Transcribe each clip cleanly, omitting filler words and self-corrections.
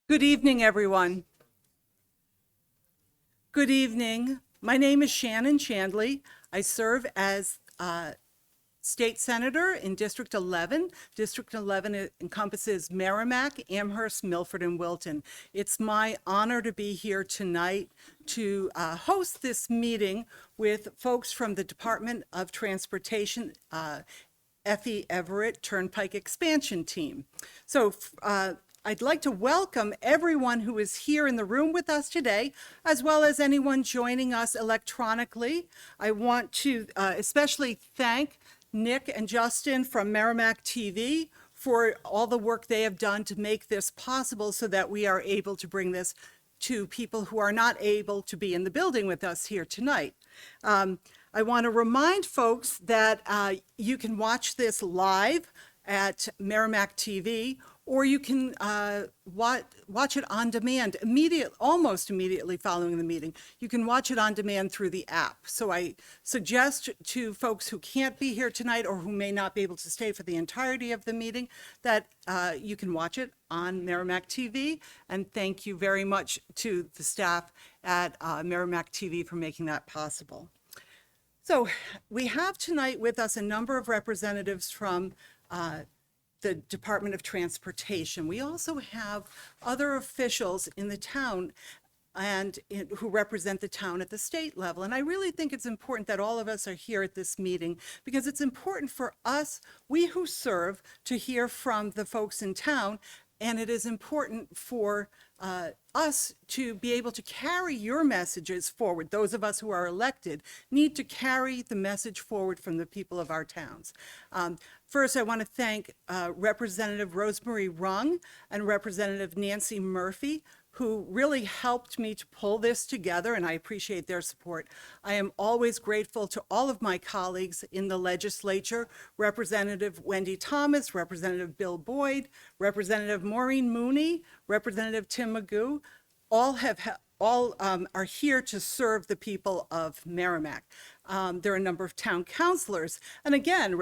Good evening, everyone. Good evening. My name is Shannon Chandley. I serve as State Senator in District 11. District 11 encompasses Merrimack, Amherst, Milford, and Wilton. It's my honor to be here tonight to host this meeting with folks from the Department of Transportation, Everett Turnpike Expansion Team. So I'd like to welcome everyone who is here in the room with us today, as well as anyone joining us electronically. I want to especially thank Nick and Justin from Merrimack TV for all the work they have done to make this possible so that we are able to bring this to people who are not able to be in the building with us here tonight. I want to remind folks that you can watch this live at Merrimack TV, or you can watch it on demand almost immediately following the meeting. You can watch it on demand through the app. So I suggest to folks who can't be here tonight or who may not be able to stay for the entirety of the meeting that you can watch it on Merrimack TV. And thank you very much to the staff at Merrimack TV for making that possible. So we have tonight with us a number of representatives from the Department of Transportation. We also have other officials in the town and who represent the town at the state level. And I really think it's important that all of us are here at this meeting because it's important for us, we who serve, to hear from the folks in town. And it is important for us to be able to carry your messages forward. Those of us who are elected need to carry the message forward from the people of our towns. First, I want to thank Representative Rosemary Rung and Representative Nancy Murphy, who really helped me to pull this together, and I appreciate their support. I am always grateful to all of my colleagues in the legislature, Representative Wendy Thomas, Representative Bill Boyd, Representative Maureen Mooney, Representative Tim Magoo. All are here to serve the people of Merrimack. There are a number of town councilors, and again,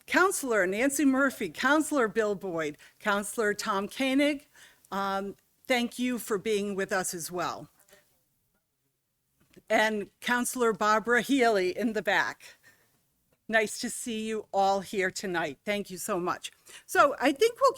Councilor Nancy Murphy, Councilor Bill Boyd, Councilor Tom Koenig, thank you for being with us as well. And Councilor Barbara Healy in the back. Nice to see you all here tonight. Thank you so much. So I think we'll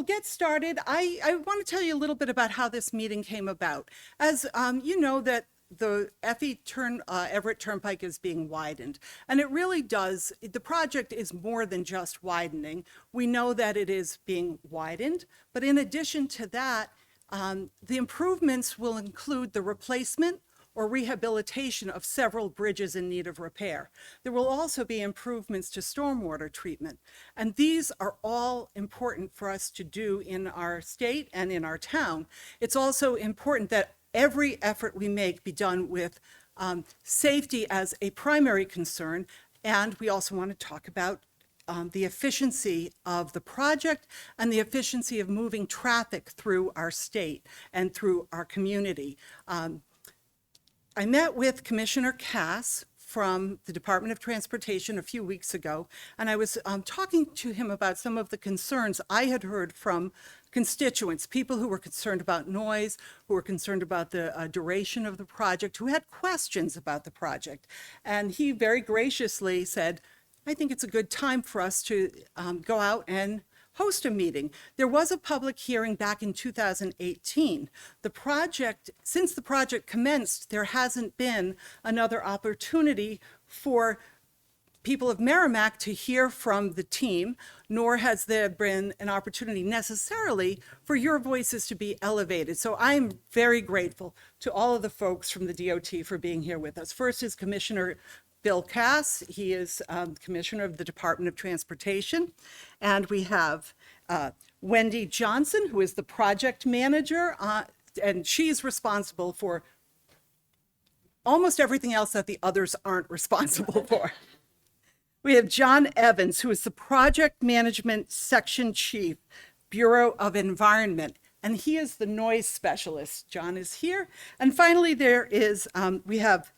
get started. I want to tell you a little bit about how this meeting came about. As you know, that the Everett Turnpike is being widened. And it really does, the project is more than just widening. We know that it is being widened, but in addition to that, the improvements will include the replacement or rehabilitation of several bridges in need of repair. There will also be improvements to stormwater treatment. And these are all important for us to do in our state and in our town. It's also important that every effort we make be done with safety as a primary concern. And we also want to talk about the efficiency of the project and the efficiency of moving traffic through our state and through our community. I met with Commissioner Cass from the Department of Transportation a few weeks ago, and I was talking to him about some of the concerns I had heard from constituents, people who were concerned about noise, who were concerned about the duration of the project, who had questions about the project. And he very graciously said, I think it's a good time for us to go out and host a meeting. There was a public hearing back in 2018. Since the project commenced, there hasn't been another opportunity for people of Merrimack to hear from the team, nor has there been an opportunity necessarily for your voices to be elevated. So I'm very grateful to all of the folks from the DOT for being here with us. First is Commissioner Bill Cass. He is Commissioner of the Department of Transportation. And we have Wendy Johnson, who is the project manager, and she's responsible for almost everything else that the others aren't responsible for. We have John Evans, who is the Project Management Section Chief, Bureau of Environment, and he is the noise specialist. John is here. And finally, we have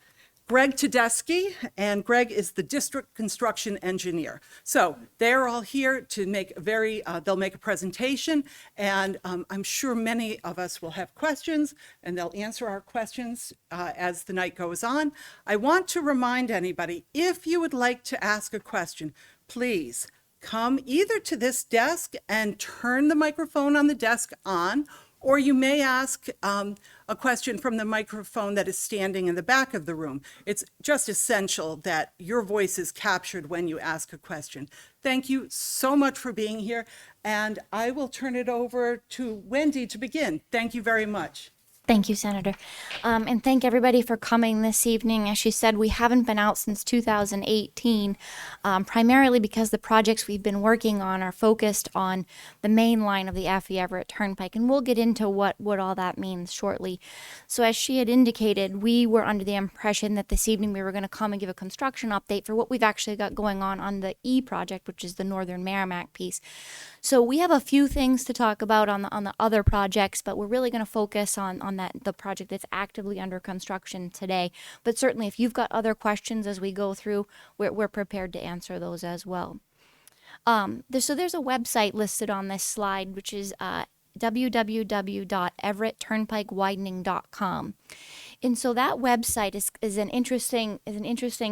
Greg Tedeschi, and Greg is the district construction engineer. So they're all here to make they'll make a presentation, and I'm sure many of us will have questions, and they'll answer our questions as the night goes on. I want to remind anybody, if you would like to ask a question, please come either to this desk and turn the microphone on the desk on, or you may ask a question from the microphone that is standing in the back of the room. It's just essential that your voice is captured when you ask a question. Thank you so much for being here, and I will turn it over to Wendy to begin. Thank you very much. Thank you, Senator. And thank everybody for coming this evening. As she said, we haven't been out since 2018, primarily because the projects we've been working on are focused on the main line of the Everett Turnpike, and we'll get into what all that means shortly. So as she had indicated, we were under the impression that this evening we were going to come and give a construction update for what we've actually got going on the E project, which is the Northern Merrimack piece. So we have a few things to talk about on the other projects, but we're really going to focus on the project that's actively under construction today. But certainly if you've got other questions as we go through, we're prepared to answer those as well. So there's a website listed on this slide, which is www.everettturnpikewidening.com. And so that website is an interesting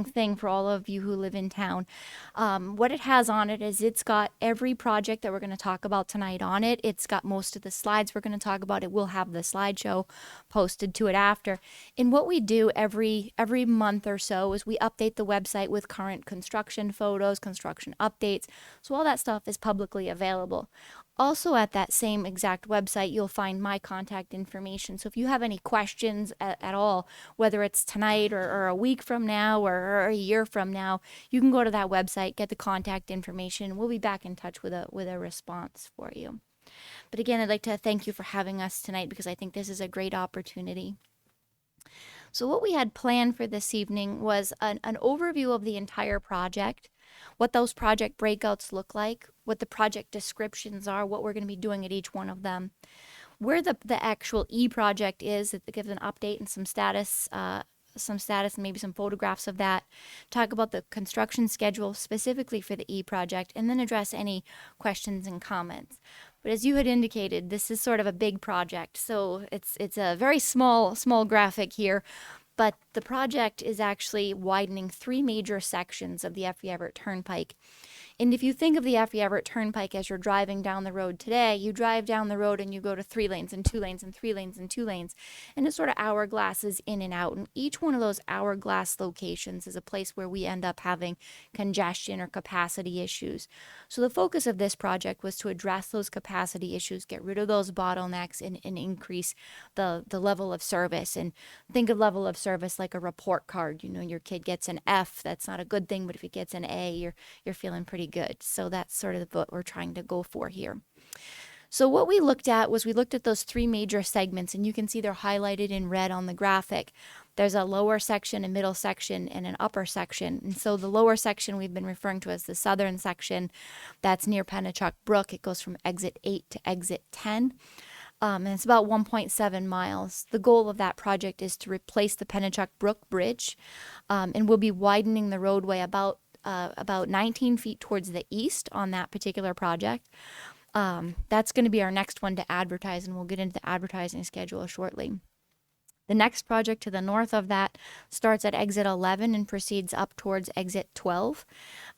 thing for all of you who live in town. What it has on it is it's got every project that we're going to talk about tonight on it. It's got most of the slides we're going to talk about. It will have the slideshow posted to it after. And what we do every month or so is we update the website with current construction photos, construction updates. So all that stuff is publicly available. Also at that same exact website, you'll find my contact information. So if you have any questions at all, whether it's tonight or a week from now or a year from now, you can go to that website, get the contact information. We'll be back in touch with a response for you. But again, I'd like to thank you for having us tonight because I think this is a great opportunity. So what we had planned for this evening was an overview of the entire project, what those project breakouts look like, what the project descriptions are, what we're going to be doing at each one of them, where the actual E project is, that gives an update and some status and maybe some photographs of that, talk about the construction schedule specifically for the E project, and then address any questions and comments. But as you had indicated, this is sort of a big project, so it's a very small graphic here. But the project is actually widening 3 major sections of the Everett Turnpike. And if you think of the Everett Turnpike as you're driving down the road today, you drive down the road and you go to 3 lanes and 2 lanes and 3 lanes and 2 lanes, and it sort of hourglasses in and out. And each one of those hourglass locations is a place where we end up having congestion or capacity issues. So the focus of this project was to address those capacity issues, get rid of those bottlenecks, and increase the level of service. And think of level of service like a report card. You know, your kid gets an F, that's not a good thing, but if it gets an A, you're feeling pretty good. So that's sort of what we're trying to go for here. So what we looked at those 3 major segments, and you can see they're highlighted in red on the graphic. There's a lower section, a middle section, and an upper section. And so the lower section we've been referring to as the southern section. That's near Pennachuck Brook. It goes from exit 8 to exit 10. And it's about 1.7 miles. The goal of that project is to replace the Pennachuck Brook Bridge, and we'll be widening the roadway about 19 feet towards the east on that particular project. That's going to be our next one to advertise, and we'll get into the advertising schedule shortly. The next project to the north of that starts at exit 11 and proceeds up towards exit 12.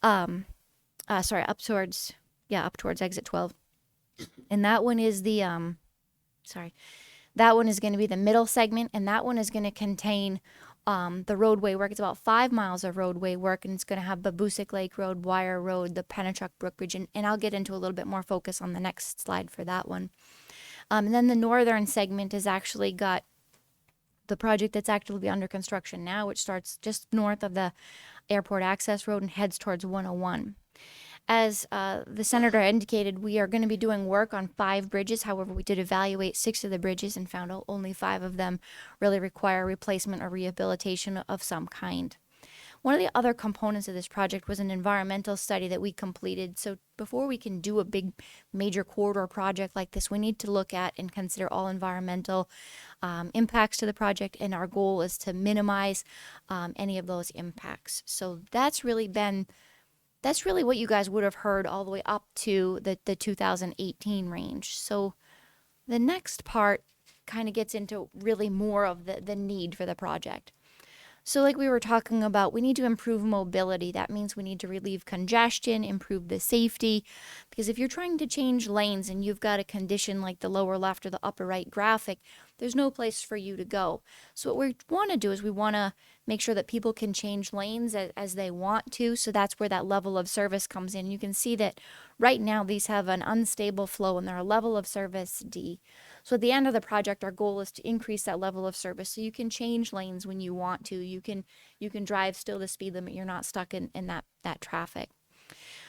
Up towards exit 12. And that one is that one is going to be the middle segment, and that one is going to contain the roadway work. It's about 5 miles of roadway work, and it's going to have Babusick Lake Road, Wire Road, the Pennachuck Brook Bridge, and I'll get into a little bit more focus on the next slide for that one. And then the northern segment has actually got the project that's actively under construction now, which starts just north of the airport access road and heads towards 101. As the senator indicated, we are going to be doing work on 5 bridges. However, we did evaluate 6 of the bridges and found only 5 of them really require replacement or rehabilitation of some kind. One of the other components of this project was an environmental study that we completed. So before we can do a big major corridor project like this, we need to look at and consider all environmental impacts to the project, and our goal is to minimize any of those impacts. So that's really what you guys would have heard all the way up to the 2018 range. So the next part kind of gets into really more of the need for the project. So like we were talking about, we need to improve mobility. That means we need to relieve congestion, improve the safety, because if you're trying to change lanes and you've got a condition like the lower left or the upper right graphic, there's no place for you to go. So what we want to do is we want to make sure that people can change lanes as they want to. So that's where that level of service comes in. You can see that right now these have an unstable flow and they're a level of service D. So at the end of the project, our goal is to increase that level of service so you can change lanes when you want to. You can drive still the speed limit. You're not stuck in that traffic.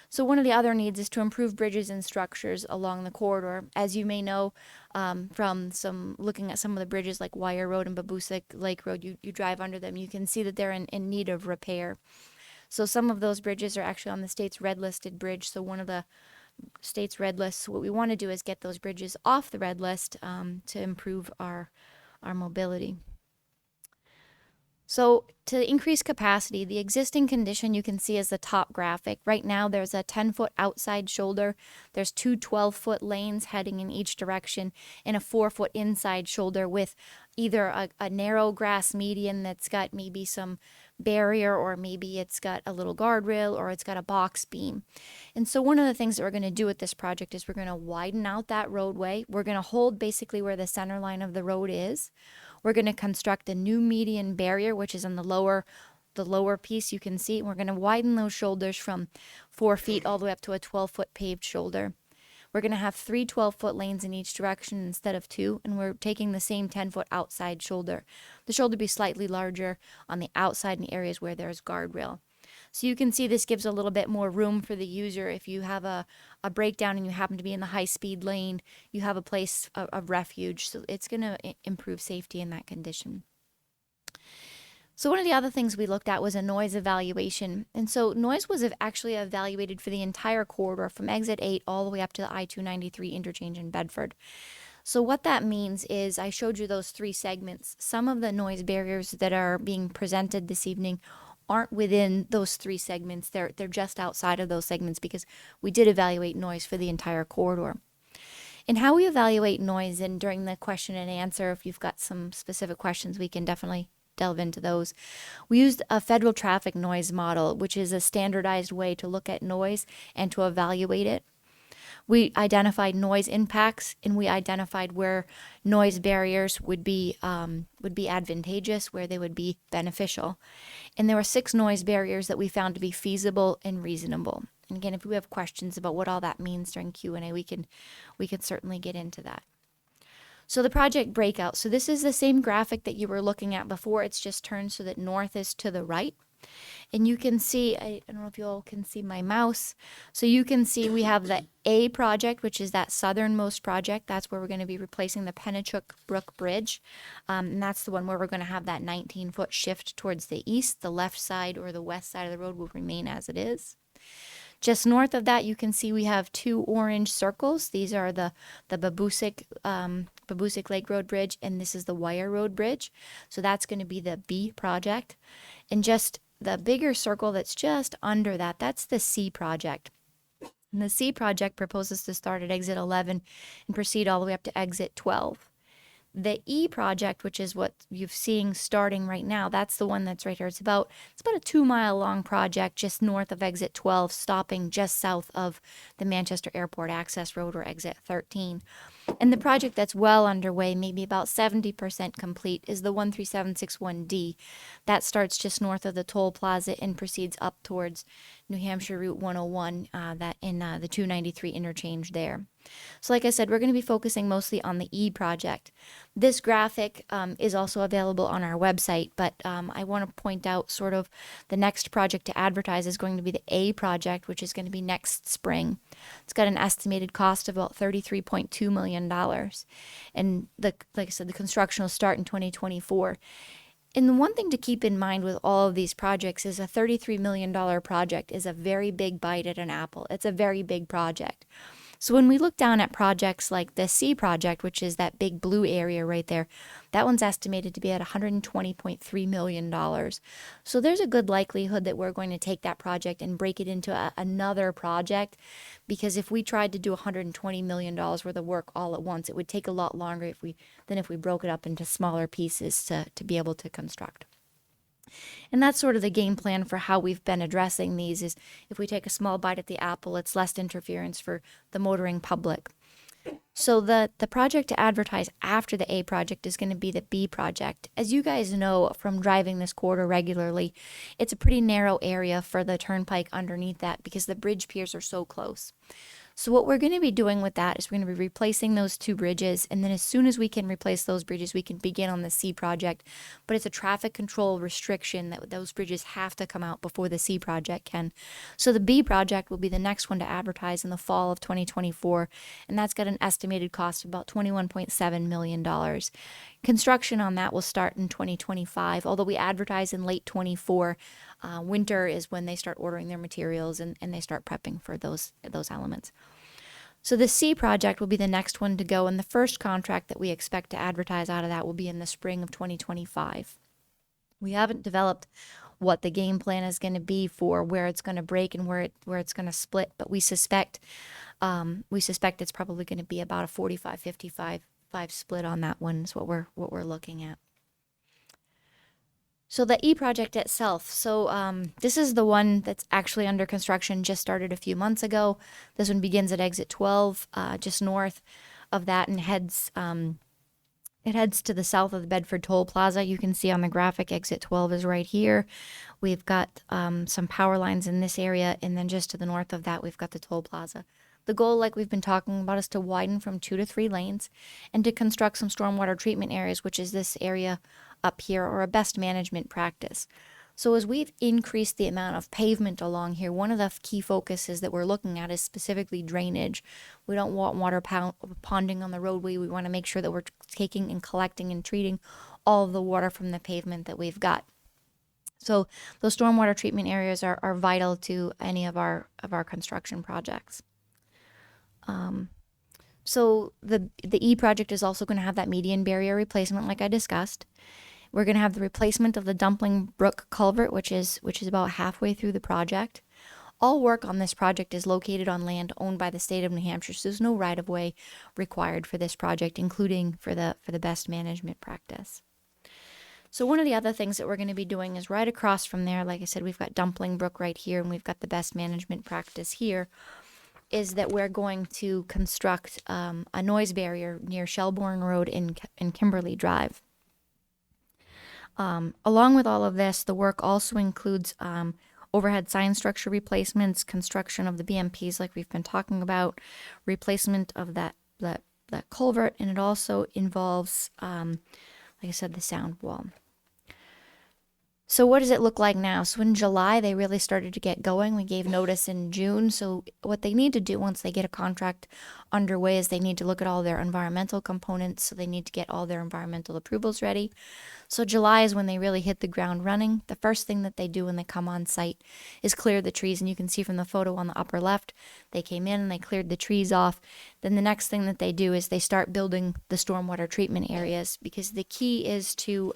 So one of the other needs is to improve bridges and structures along the corridor. As you may know from looking at some of the bridges like Wire Road and Babusick Lake Road, you drive under them, you can see that they're in need of repair. So some of those bridges are actually on the state's red listed bridge. So one of the state's red lists, what we want to do is get those bridges off the red list to improve our mobility. So to increase capacity, the existing condition you can see is the top graphic. Right now there's a 10-foot outside shoulder, there's two 12-foot lanes heading in each direction, and a 4-foot inside shoulder with either a narrow grass median that's got maybe some barrier, or maybe it's got a little guardrail, or it's got a box beam. And so one of the things that we're going to do with this project is we're going to widen out that roadway. We're going to hold basically where the center line of the road is. We're going to construct a new median barrier, which is on the lower piece you can see. And we're going to widen those shoulders from 4 feet all the way up to a 12-foot paved shoulder. We're going to have 3 12-foot lanes in each direction instead of 2, and we're taking the same 10-foot outside shoulder. The shoulder will be slightly larger on the outside in areas where there's guardrail. So you can see this gives a little bit more room for the user. If you have a breakdown and you happen to be in the high-speed lane, you have a place of refuge. So it's going to improve safety in that condition. So one of the other things we looked at was a noise evaluation. And so noise was actually evaluated for the entire corridor from exit 8 all the way up to the I-293 interchange in Bedford. So what that means is I showed you those 3 segments. Some of the noise barriers that are being presented this evening aren't within those 3 segments. They're just outside of those segments because we did evaluate noise for the entire corridor. And how we evaluate noise, and during the question and answer, if you've got some specific questions, we can definitely delve into those. We used a federal traffic noise model, which is a standardized way to look at noise and to evaluate it. We identified noise impacts, and we identified where noise barriers would be advantageous, where they would be beneficial. And there were 6 noise barriers that we found to be feasible and reasonable. And again, if we have questions about what all that means during Q&A, we can certainly get into that. So the project breakout. So this is the same graphic that you were looking at before. It's just turned so that north is to the right. And you can see, I don't know if you all can see my mouse. So you can see we have the A project, which is that southernmost project. That's where we're going to be replacing the Pennachuck Brook Bridge. And that's the one where we're going to have that 19-foot shift towards the east. The left side or the west side of the road will remain as it is. Just north of that, you can see we have 2 orange circles. These are the Babusick Lake Road Bridge, and this is the Wire Road Bridge. So that's going to be the B project. And just the bigger circle that's just under that, that's the C project. And the C project proposes to start at exit 11 and proceed all the way up to exit 12. The E project, which is what you're seeing starting right now, that's the one that's right here. It's about a 2-mile long project just north of exit 12, stopping just south of the Manchester Airport Access Road, or exit 13. And the project that's well underway, maybe about 70% complete, is the 13761D. That starts just north of the toll plaza and proceeds up towards New Hampshire Route 101, that in the 293 interchange there. So like I said, we're going to be focusing mostly on the E project. This graphic is also available on our website, but I want to point out sort of the next project to advertise is going to be the A project, which is going to be next spring. It's got an estimated cost of about $33.2 million. And like I said, the construction will start in 2024. And the one thing to keep in mind with all of these projects is a $33 million project is a very big bite at an apple. It's a very big project. So when we look down at projects like the C project, which is that big blue area right there, that one's estimated to be at $120.3 million. So there's a good likelihood that we're going to take that project and break it into another project, because if we tried to do $120 million worth of work all at once, it would take a lot longer than if we broke it up into smaller pieces to be able to construct. And that's sort of the game plan for how we've been addressing these is if we take a small bite at the apple, it's less interference for the motoring public. So the project to advertise after the A project is going to be the B project. As you guys know from driving this corridor regularly, it's a pretty narrow area for the turnpike underneath that because the bridge piers are so close. So what we're going to be doing with that is we're going to be replacing those two bridges, and then as soon as we can replace those bridges, we can begin on the C project. But it's a traffic control restriction that those bridges have to come out before the C project can. So the B project will be the next one to advertise in the fall of 2024, and that's got an estimated cost of about $21.7 million. Construction on that will start in 2025, although we advertise in late 24. Winter is when they start ordering their materials and they start prepping for those elements. So the C project will be the next one to go, and the first contract that we expect to advertise out of that will be in the spring of 2025. We haven't developed what the game plan is going to be for where it's going to break and where it's going to split, but we suspect it's probably going to be about a 45-55 split on that one is what we're looking at. So the E project itself, this is the one that's actually under construction, just started a few months ago. This one begins at exit 12, just north of that, and heads to the south of the Bedford Toll Plaza. You can see on the graphic, exit 12 is right here. We've got some power lines in this area, and then just to the north of that, we've got the toll plaza. The goal, like we've been talking about, is to widen from 2 to 3 lanes and to construct some stormwater treatment areas, which is this area up here, or a best management practice. So as we've increased the amount of pavement along here, one of the key focuses that we're looking at is specifically drainage. We don't want water ponding on the roadway. We want to make sure that we're taking and collecting and treating all of the water from the pavement that we've got. So those stormwater treatment areas are vital to any of our construction projects. So the E project is also going to have that median barrier replacement, like I discussed. We're going to have the replacement of the Dumpling Brook culvert, which is about halfway through the project. All work on this project is located on land owned by the state of New Hampshire, so there's no right-of-way required for this project, including for the best management practice. So one of the other things that we're going to be doing is right across from there, like I said, we've got Dumpling Brook right here, and we've got the best management practice here, is that we're going to construct a noise barrier near Shelbourne Road and Kimberly Drive. Along with all of this, the work also includes overhead sign structure replacements, construction of the BMPs like we've been talking about, replacement of that culvert, and it also involves, like I said, the sound wall. So what does it look like now? So in July, they really started to get going. We gave notice in June. So what they need to do once they get a contract underway is they need to look at all their environmental components. So they need to get all their environmental approvals ready. So July is when they really hit the ground running. The first thing that they do when they come on site is clear the trees. And you can see from the photo on the upper left, they came in and they cleared the trees off. Then the next thing that they do is they start building the stormwater treatment areas, because the key is to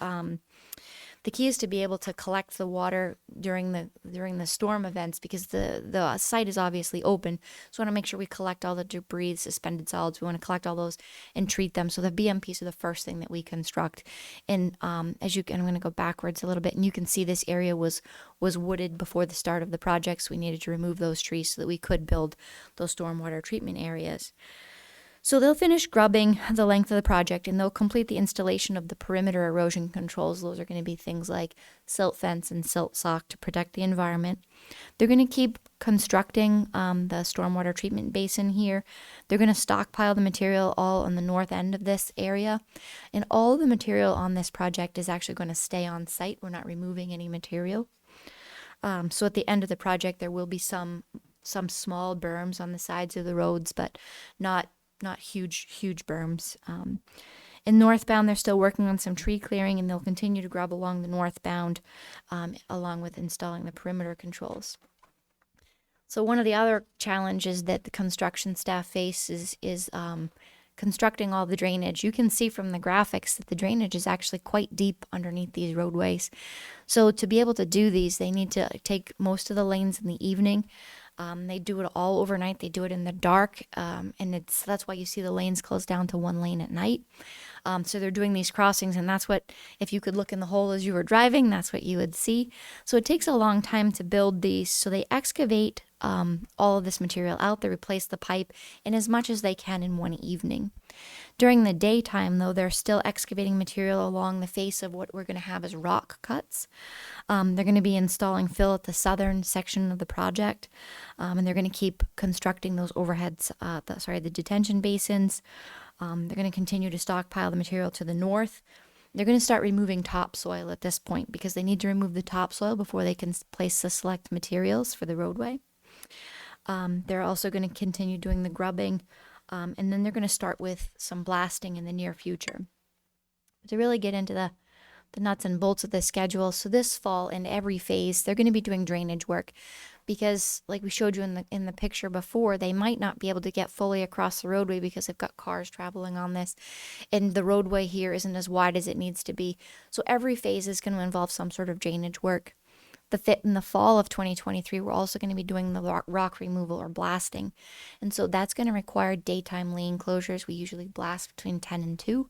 be able to collect the water during the storm events, because the site is obviously open. So we want to make sure we collect all the debris, suspended solids. We want to collect all those and treat them. So the BMPs are the first thing that we construct. And I'm going to go backwards a little bit, and you can see this area was wooded before the start of the project. So we needed to remove those trees so that we could build those stormwater treatment areas. So they'll finish grubbing the length of the project, and they'll complete the installation of the perimeter erosion controls. Those are going to be things like silt fence and silt sock to protect the environment. They're going to keep constructing the stormwater treatment basin here. They're going to stockpile the material all on the north end of this area. And all the material on this project is actually going to stay on site. We're not removing any material. So at the end of the project, there will be some small berms on the sides of the roads, but not huge berms. In northbound, they're still working on some tree clearing, and they'll continue to grub along the northbound, along with installing the perimeter controls. So one of the other challenges that the construction staff faces is constructing all the drainage. You can see from the graphics that the drainage is actually quite deep underneath these roadways. So to be able to do these, they need to take most of the lanes in the evening. They do it all overnight. They do it in the dark, and that's why you see the lanes closed down to one lane at night. So they're doing these crossings, and that's what, if you could look in the hole as you were driving, that's what you would see. So it takes a long time to build these. So they excavate all of this material out. They replace the pipe in as much as they can in one evening. During the daytime, though, they're still excavating material along the face of what we're going to have as rock cuts. They're going to be installing fill at the southern section of the project, and they're going to keep constructing those overheads, the detention basins. They're going to continue to stockpile the material to the north. They're going to start removing topsoil at this point because they need to remove the topsoil before they can place the select materials for the roadway. They're also going to continue doing the grubbing, and then they're going to start with some blasting in the near future. To really get into the nuts and bolts of the schedule, so this fall in every phase, they're going to be doing drainage work because, like we showed you in the picture before, they might not be able to get fully across the roadway because they've got cars traveling on this, and the roadway here isn't as wide as it needs to be. So every phase is going to involve some sort of drainage work. In the fall of 2023, we're also going to be doing the rock removal or blasting. And so that's going to require daytime lane closures. We usually blast between 10 and 2.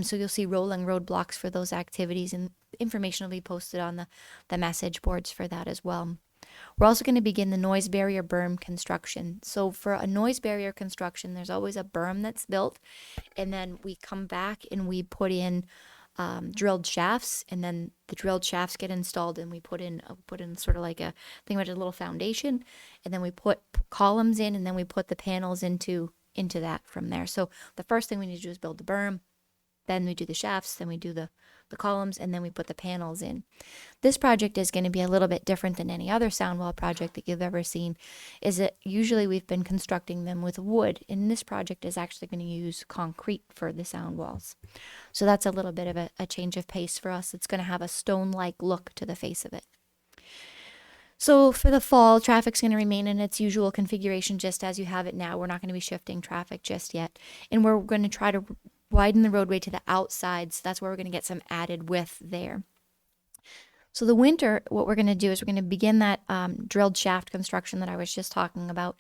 So you'll see rolling roadblocks for those activities, and information will be posted on the message boards for that as well. We're also going to begin the noise barrier berm construction. So for a noise barrier construction, there's always a berm that's built, and then we come back and we put in drilled shafts, and then the drilled shafts get installed, and we put in sort of like a thing with a little foundation, and then we put columns in, and then we put the panels into that from there. So the first thing we need to do is build the berm, then we do the shafts, then we do the columns, and then we put the panels in. This project is going to be a little bit different than any other sound wall project that you've ever seen. Is that usually we've been constructing them with wood, and this project is actually going to use concrete for the sound walls. So that's a little bit of a change of pace for us. It's going to have a stone-like look to the face of it. So for the fall, traffic's going to remain in its usual configuration just as you have it now. We're not going to be shifting traffic just yet. And we're going to try to widen the roadway to the outside, so that's where we're going to get some added width there. So the winter, what we're going to do is we're going to begin that drilled shaft construction that I was just talking about,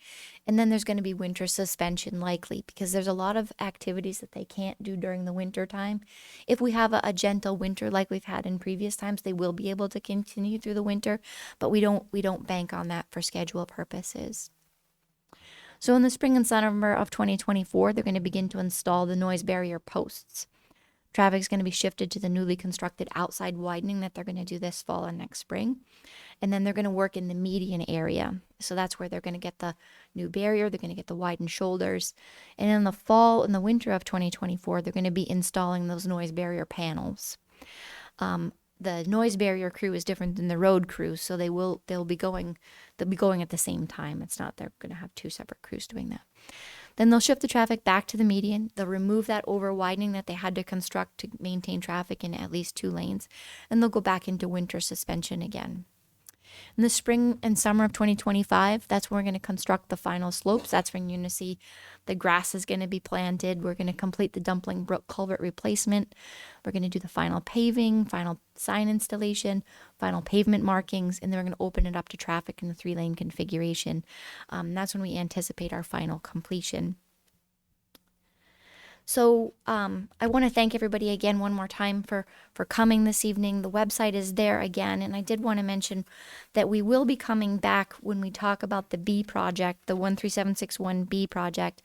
and then there's going to be winter suspension likely because there's a lot of activities that they can't do during the winter time. If we have a gentle winter like we've had in previous times, they will be able to continue through the winter, but we don't bank on that for schedule purposes. So in the spring and summer of 2024, they're going to begin to install the noise barrier posts. Traffic is going to be shifted to the newly constructed outside widening that they're going to do this fall and next spring. And then they're going to work in the median area. So that's where they're going to get the new barrier. They're going to get the widened shoulders. And in the fall and the winter of 2024, they're going to be installing those noise barrier panels. The noise barrier crew is different than the road crew, so they'll be going at the same time. It's not they're going to have two separate crews doing that. Then they'll shift the traffic back to the median. They'll remove that over widening that they had to construct to maintain traffic in at least 2 lanes, and they'll go back into winter suspension again. In the spring and summer of 2025, that's when we're going to construct the final slopes. That's when you're going to see the grass is going to be planted. We're going to complete the Dumpling Brook culvert replacement. We're going to do the final paving, final sign installation, final pavement markings, and then we're going to open it up to traffic in the 3-lane configuration. That's when we anticipate our final completion. So I want to thank everybody again one more time for coming this evening. The website is there again, and I did want to mention that we will be coming back when we talk about the B project, the 13761B project.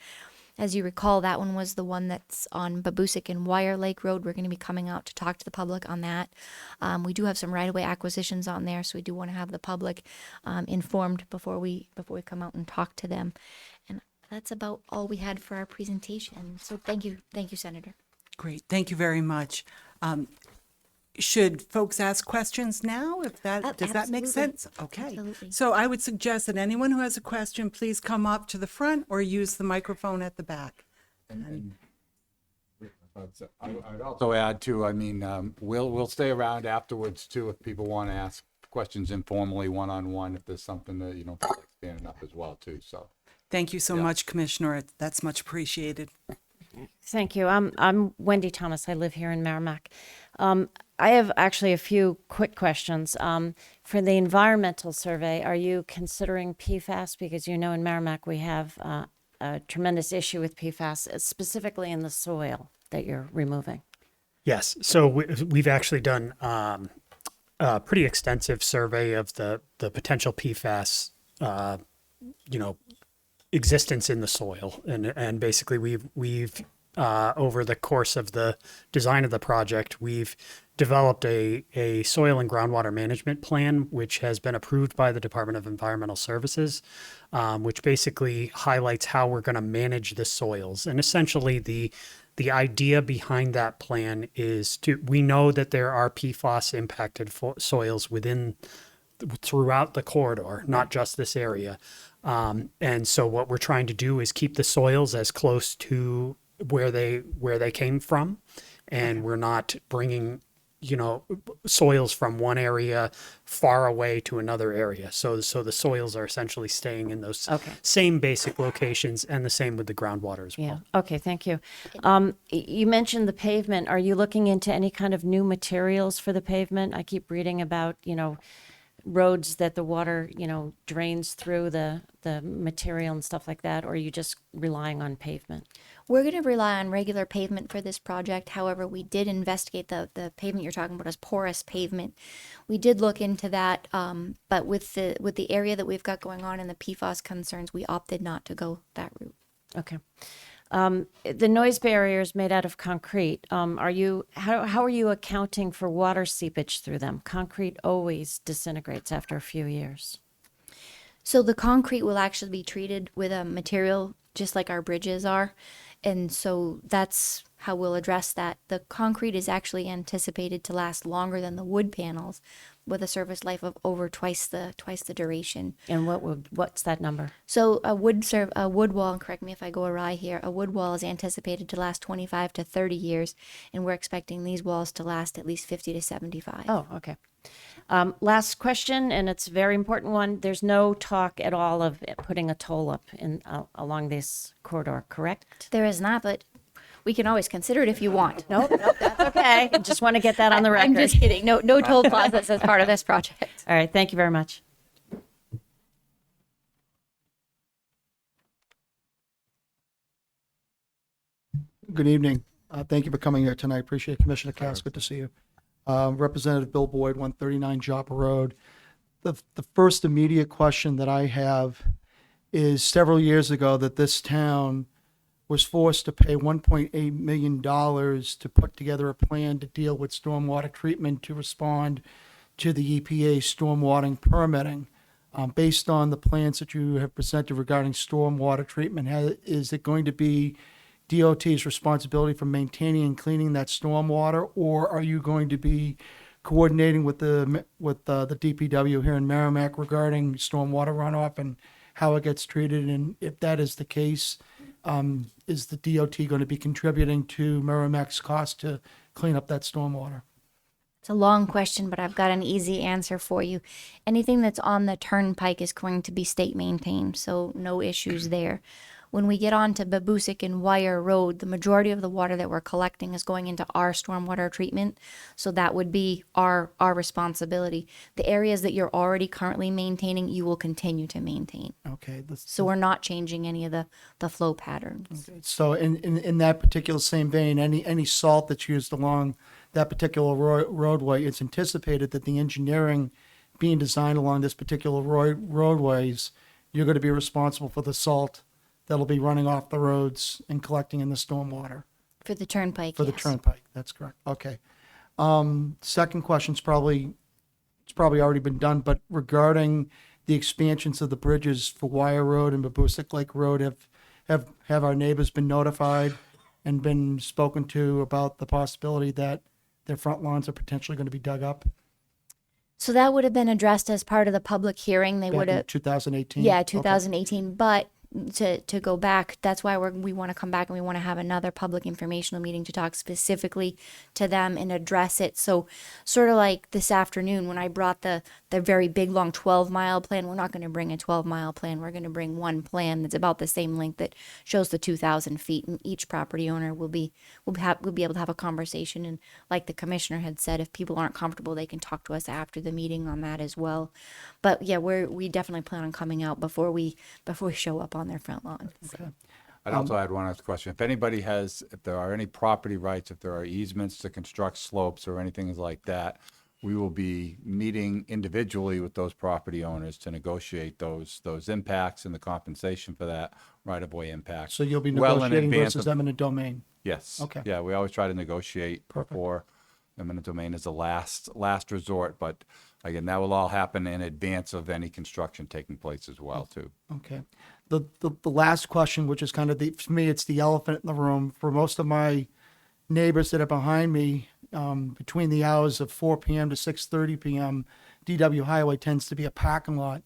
As you recall, that one was the one that's on Babusick and Wire Lake Road. We're going to be coming out to talk to the public on that. We do have some right-of-way acquisitions on there, so we do want to have the public informed before we come out and talk to them. And that's about all we had for our presentation. So thank you, Senator. Great, thank you very much. Should folks ask questions now? Does that make sense? Okay. Absolutely. So I would suggest that anyone who has a question, please come up to the front or use the microphone at the back. I'd also add too, I mean, we'll stay around afterwards too if people want to ask questions informally, one-on-one, if there's something that, feel like standing up as well too, so. Thank you so much, Commissioner. That's much appreciated. Thank you. I'm Wendy Thomas. I live here in Merrimack. I have actually a few quick questions. For the environmental survey, are you considering PFAS? Because in Merrimack we have a tremendous issue with PFAS, specifically in the soil that you're removing. Yes. So we've actually done a pretty extensive survey of the potential PFAS, existence in the soil, and basically we've over the course of the design of the project, we've developed a soil and groundwater management plan, which has been approved by the Department of Environmental Services, which basically highlights how we're going to manage the soils. And essentially the idea behind that plan is we know that there are PFAS impacted soils throughout the corridor, not just this area. And so what we're trying to do is keep the soils as close to where they came from, and we're not bringing soils from one area far away to another area. So the soils are essentially staying in those same basic locations, and the same with the groundwater as well. Yeah. Okay. Thank you. You mentioned the pavement. Are you looking into any kind of new materials for the pavement? I keep reading about, roads that the water, drains through the material and stuff like that, or are you just relying on pavement? We're going to rely on regular pavement for this project. However, we did investigate the pavement you're talking about as porous pavement. We did look into that, but with the area that we've got going on and the PFAS concerns, we opted not to go that route. Okay. The noise barrier is made out of concrete. How are you accounting for water seepage through them? Concrete always disintegrates after a few years. So the concrete will actually be treated with a material just like our bridges are. And so that's how we'll address that. The concrete is actually anticipated to last longer than the wood panels, with a service life of over twice the duration. And what's that number? So a wood wall, and correct me if I go awry here, a wood wall is anticipated to last 25 to 30 years, and we're expecting these walls to last at least 50 to 75. Oh, okay. Last question, and it's a very important one. There's no talk at all of putting a toll up along this corridor, correct? There is not, but we can always consider it if you want. Nope, that's okay. I just want to get that on the record. I'm just kidding. No toll plazas as part of this project. All right, thank you very much. Good evening. Thank you for coming here tonight. Appreciate it. Commissioner Cass, good to see you. Representative Bill Boyd, 139 Joppa Road. The first immediate question that I have is several years ago that this town was forced to pay $1.8 million to put together a plan to deal with stormwater treatment to respond to the EPA stormwater permitting. Based on the plans that you have presented regarding stormwater treatment, is it going to be DOT's responsibility for maintaining and cleaning that stormwater, or are you going to be coordinating with the DPW here in Merrimack regarding stormwater runoff and how it gets treated? And if that is the case, is the DOT going to be contributing to Merrimack's cost to clean up that stormwater? It's a long question, but I've got an easy answer for you. Anything that's on the turnpike is going to be state maintained, so no issues there. When we get on to Babusick and Wire Road, the majority of the water that we're collecting is going into our stormwater treatment, so that would be our responsibility. The areas that you're already currently maintaining, you will continue to maintain. Okay. So we're not changing any of the flow patterns. Okay. So in that particular same vein, any salt that's used along that particular roadway, it's anticipated that the engineering being designed along this particular roadways, you're going to be responsible for the salt that'll be running off the roads and collecting in the stormwater. For the turnpike, For the yes. turnpike, that's correct. Okay. Second question's probably already been done, but regarding the expansions of the bridges for Wire Road and Babusick Lake Road, have our neighbors been notified and been spoken to about the possibility that their front lawns are potentially going to be dug up? So that would have been addressed as part of the public hearing. They Back would in have, 2018? yeah, Okay. 2018. But to go back. That's why we want to come back and we want to have another public informational meeting to talk specifically to them and address it. So sort of like this afternoon when I brought the very big long 12-mile plan, we're not going to bring a 12-mile plan. We're going to bring one plan that's about the same length that shows the 2,000 feet, and each property owner will be able to have a conversation. And like the commissioner had said, if people aren't comfortable, they can talk to us after the meeting on that as well. But yeah, we definitely plan on coming out before we show up on their front lawn. So. I'd also add one other question. If there are any property rights, if there are easements to construct slopes or anything like that, we will be meeting individually with those property owners to negotiate those impacts and the compensation for that right-of-way impact. So you'll be well in negotiating advance versus of- eminent domain. Yes. Okay. Yeah, we always try to negotiate before eminent domain is the last resort, but again, that will all happen in advance of any construction taking place as well, too. Okay. The last question, which is kind of for me, it's the elephant in the room. For most of my neighbors that are behind me, between the hours of 4 p.m. to 6:30 p.m., DW Highway tends to be a parking lot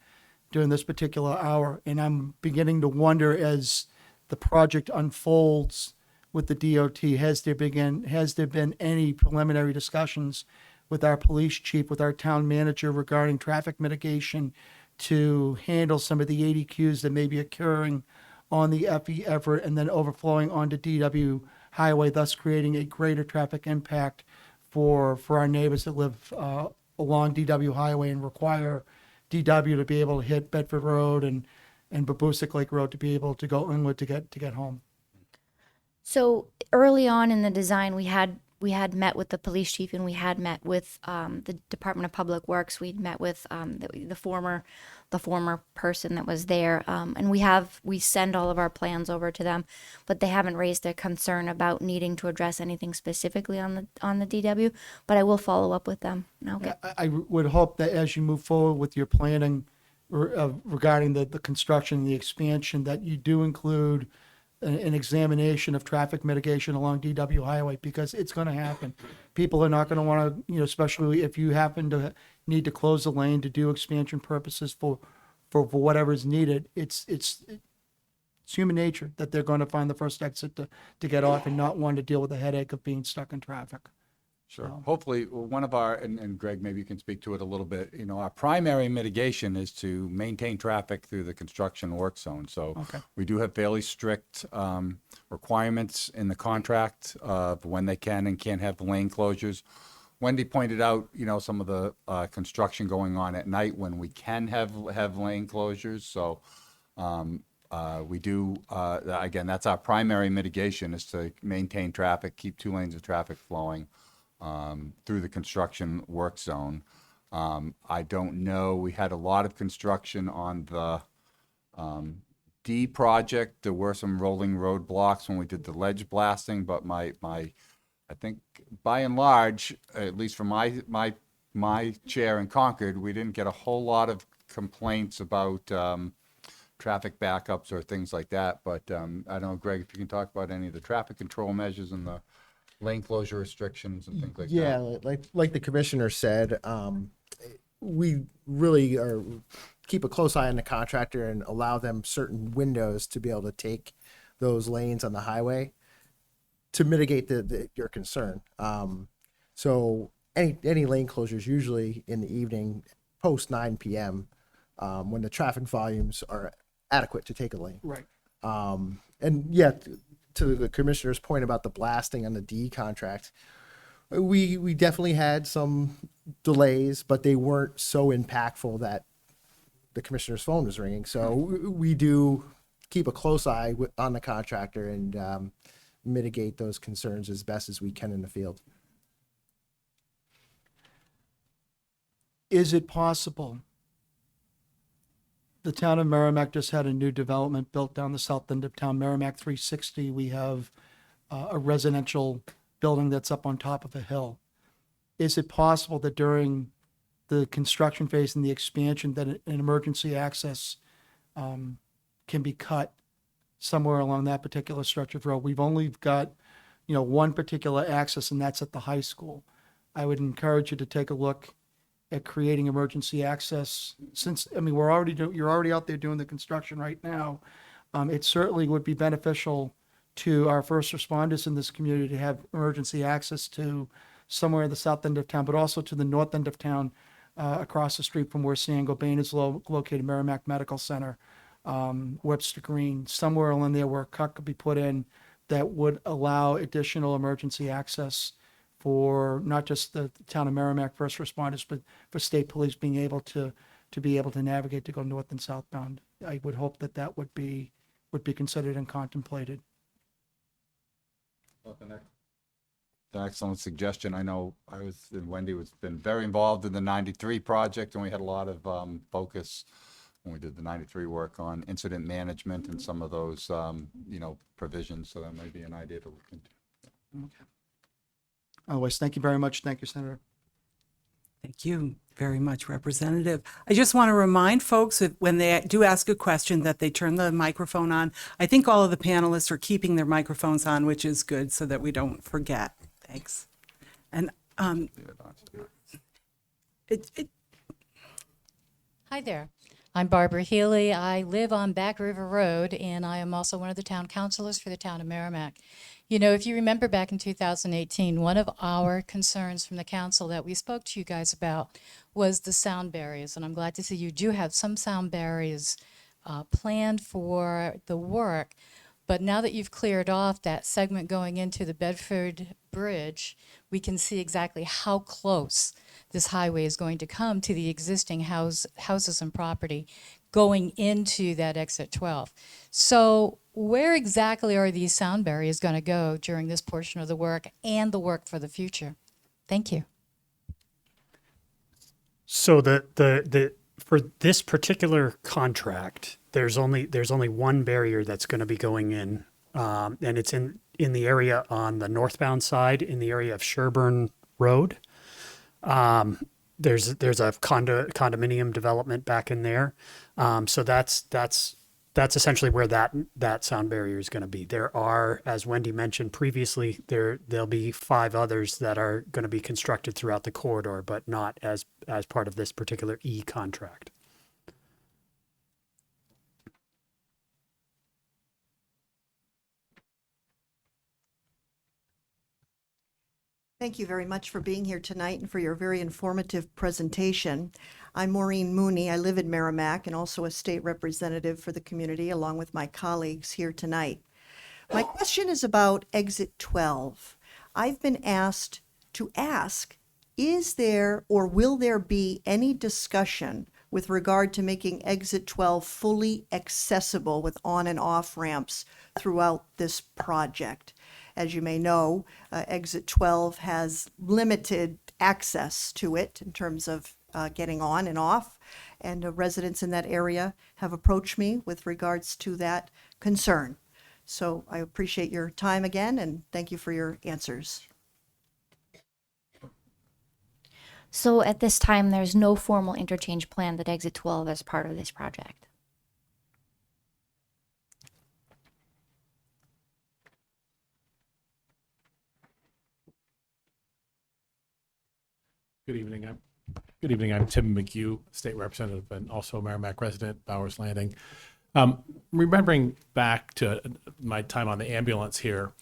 during this particular hour. And I'm beginning to wonder, as the project unfolds with the DOT, has there been any preliminary discussions with our police chief, with our town manager regarding traffic mitigation to handle some of the ADQs that may be occurring on the FE Everett and then overflowing onto DW Highway, thus creating a greater traffic impact for our neighbors that live along DW Highway and require DW to be able to hit Bedford Road and Babusick Lake Road to be able to go inward to get home. So early on in the design, we had met with the police chief, and we had met with the Department of Public Works. We'd met with the former person that was there, and we send all of our plans over to them, but they haven't raised a concern about needing to address anything specifically on the DW. But I will follow up with them. Okay. I would hope that as you move forward with your planning regarding the construction and the expansion, that you do include an examination of traffic mitigation along DW Highway, because it's going to happen. People are not going to want to, especially if you happen to need to close the lane to do expansion purposes for whatever is needed. It's human nature that they're going to find the first exit to get off and not want to deal with the headache of being stuck in traffic. Sure. Hopefully, one of our, and Greg, maybe you can speak to it a little bit, our primary mitigation is to maintain traffic through the construction work zone. So we do have fairly strict requirements in the contract of when they can and can't have the lane closures. Wendy pointed out, some of the construction going on at night when we can have lane closures. So we do, again, that's our primary mitigation, is to maintain traffic, keep 2 lanes of traffic flowing through the construction work zone. I don't know, we had a lot of construction on the D project. There were some rolling roadblocks when we did the ledge blasting, but I think by and large, at least from my chair in Concord, we didn't get a whole lot of complaints about traffic backups or things like that. But I don't know, Greg, if you can talk about any of the traffic control measures and the lane closure restrictions and things like that. Yeah, like the commissioner said, we really keep a close eye on the contractor and allow them certain windows to be able to take those lanes on the highway to mitigate your concern. So any lane closures usually in the evening post 9 p.m. When the traffic volumes are adequate to take a lane. Right. And yeah, to the commissioner's point about the blasting on the D contract, we definitely had some delays, but they weren't so impactful that the commissioner's phone was ringing. So we do keep a close eye on the contractor and mitigate those concerns as best as we can in the field. Is it possible? The town of Merrimack just had a new development built down the south end of town, Merrimack 360. We have a residential building that's up on top of a hill. Is it possible that during the construction phase and the expansion that an emergency access can be cut somewhere along that particular stretch of road? We've only got, one particular access, and that's at the high school. I would encourage you to take a look at creating emergency access, since, you're already out there doing the construction right now. It certainly would be beneficial to our first responders in this community to have emergency access to somewhere in the south end of town, but also to the north end of town, across the street from where San Gobain is located, Merrimack Medical Center, Webster Green, somewhere along there where a cut could be put in that would allow additional emergency access for not just the town of Merrimack first responders, but for state police being able to be able to navigate to go north and southbound. I would hope that that would be considered and contemplated. An excellent suggestion. I know Wendy was been very involved in the 93 project, and we had a lot of focus when we did the 93 work on incident management and some of those, provisions. So that might be an idea to look into. Otherwise, thank you very much. Thank you, Senator. Thank you very much, Representative. I just want to remind folks that when they do ask a question that they turn the microphone on. I think all of the panelists are keeping their microphones on, which is good so that we don't forget. Thanks. And Hi there. I'm Barbara Healy. I live on Back River Road, and I am also one of the town councilors for the town of Merrimack. You know, if you remember back in 2018, one of our concerns from the council that we spoke to you guys about was the sound barriers, and I'm glad to see you do have some sound barriers planned for the work. But now that you've cleared off that segment going into the Bedford Bridge, we can see exactly how close this highway is going to come to the existing houses and property going into that exit 12. So where exactly are these sound barriers going to go during this portion of the work and the work for the future? Thank you. So the for this particular contract, there's only one barrier that's going to be going in, and it's in the area on the northbound side, in the area of Sherburne Road. There's a condominium development back in there, so that's essentially where that sound barrier is going to be. There are, as Wendy mentioned previously, there'll be 5 others that are going to be constructed throughout the corridor, but not as part of this particular E contract. Thank you very much for being here tonight and for your very informative presentation. I'm Maureen Mooney. I live in Merrimack and also a state representative for the community along with my colleagues here tonight. My question is about Exit 12. I've been asked to ask, is there or will there be any discussion with regard to making Exit 12 fully accessible with on and off ramps throughout this project? As you may know, Exit 12 has limited access to it in terms of getting on and off, and residents in that area have approached me with regards to that concern. So I appreciate your time again, and thank you for your answers. So at this time, there's no formal interchange plan that Exit 12 as part of this project. Good evening. I'm Tim McHugh, state representative and also a Merrimack resident, Bowers Landing. Remembering back to my time on the ambulance here,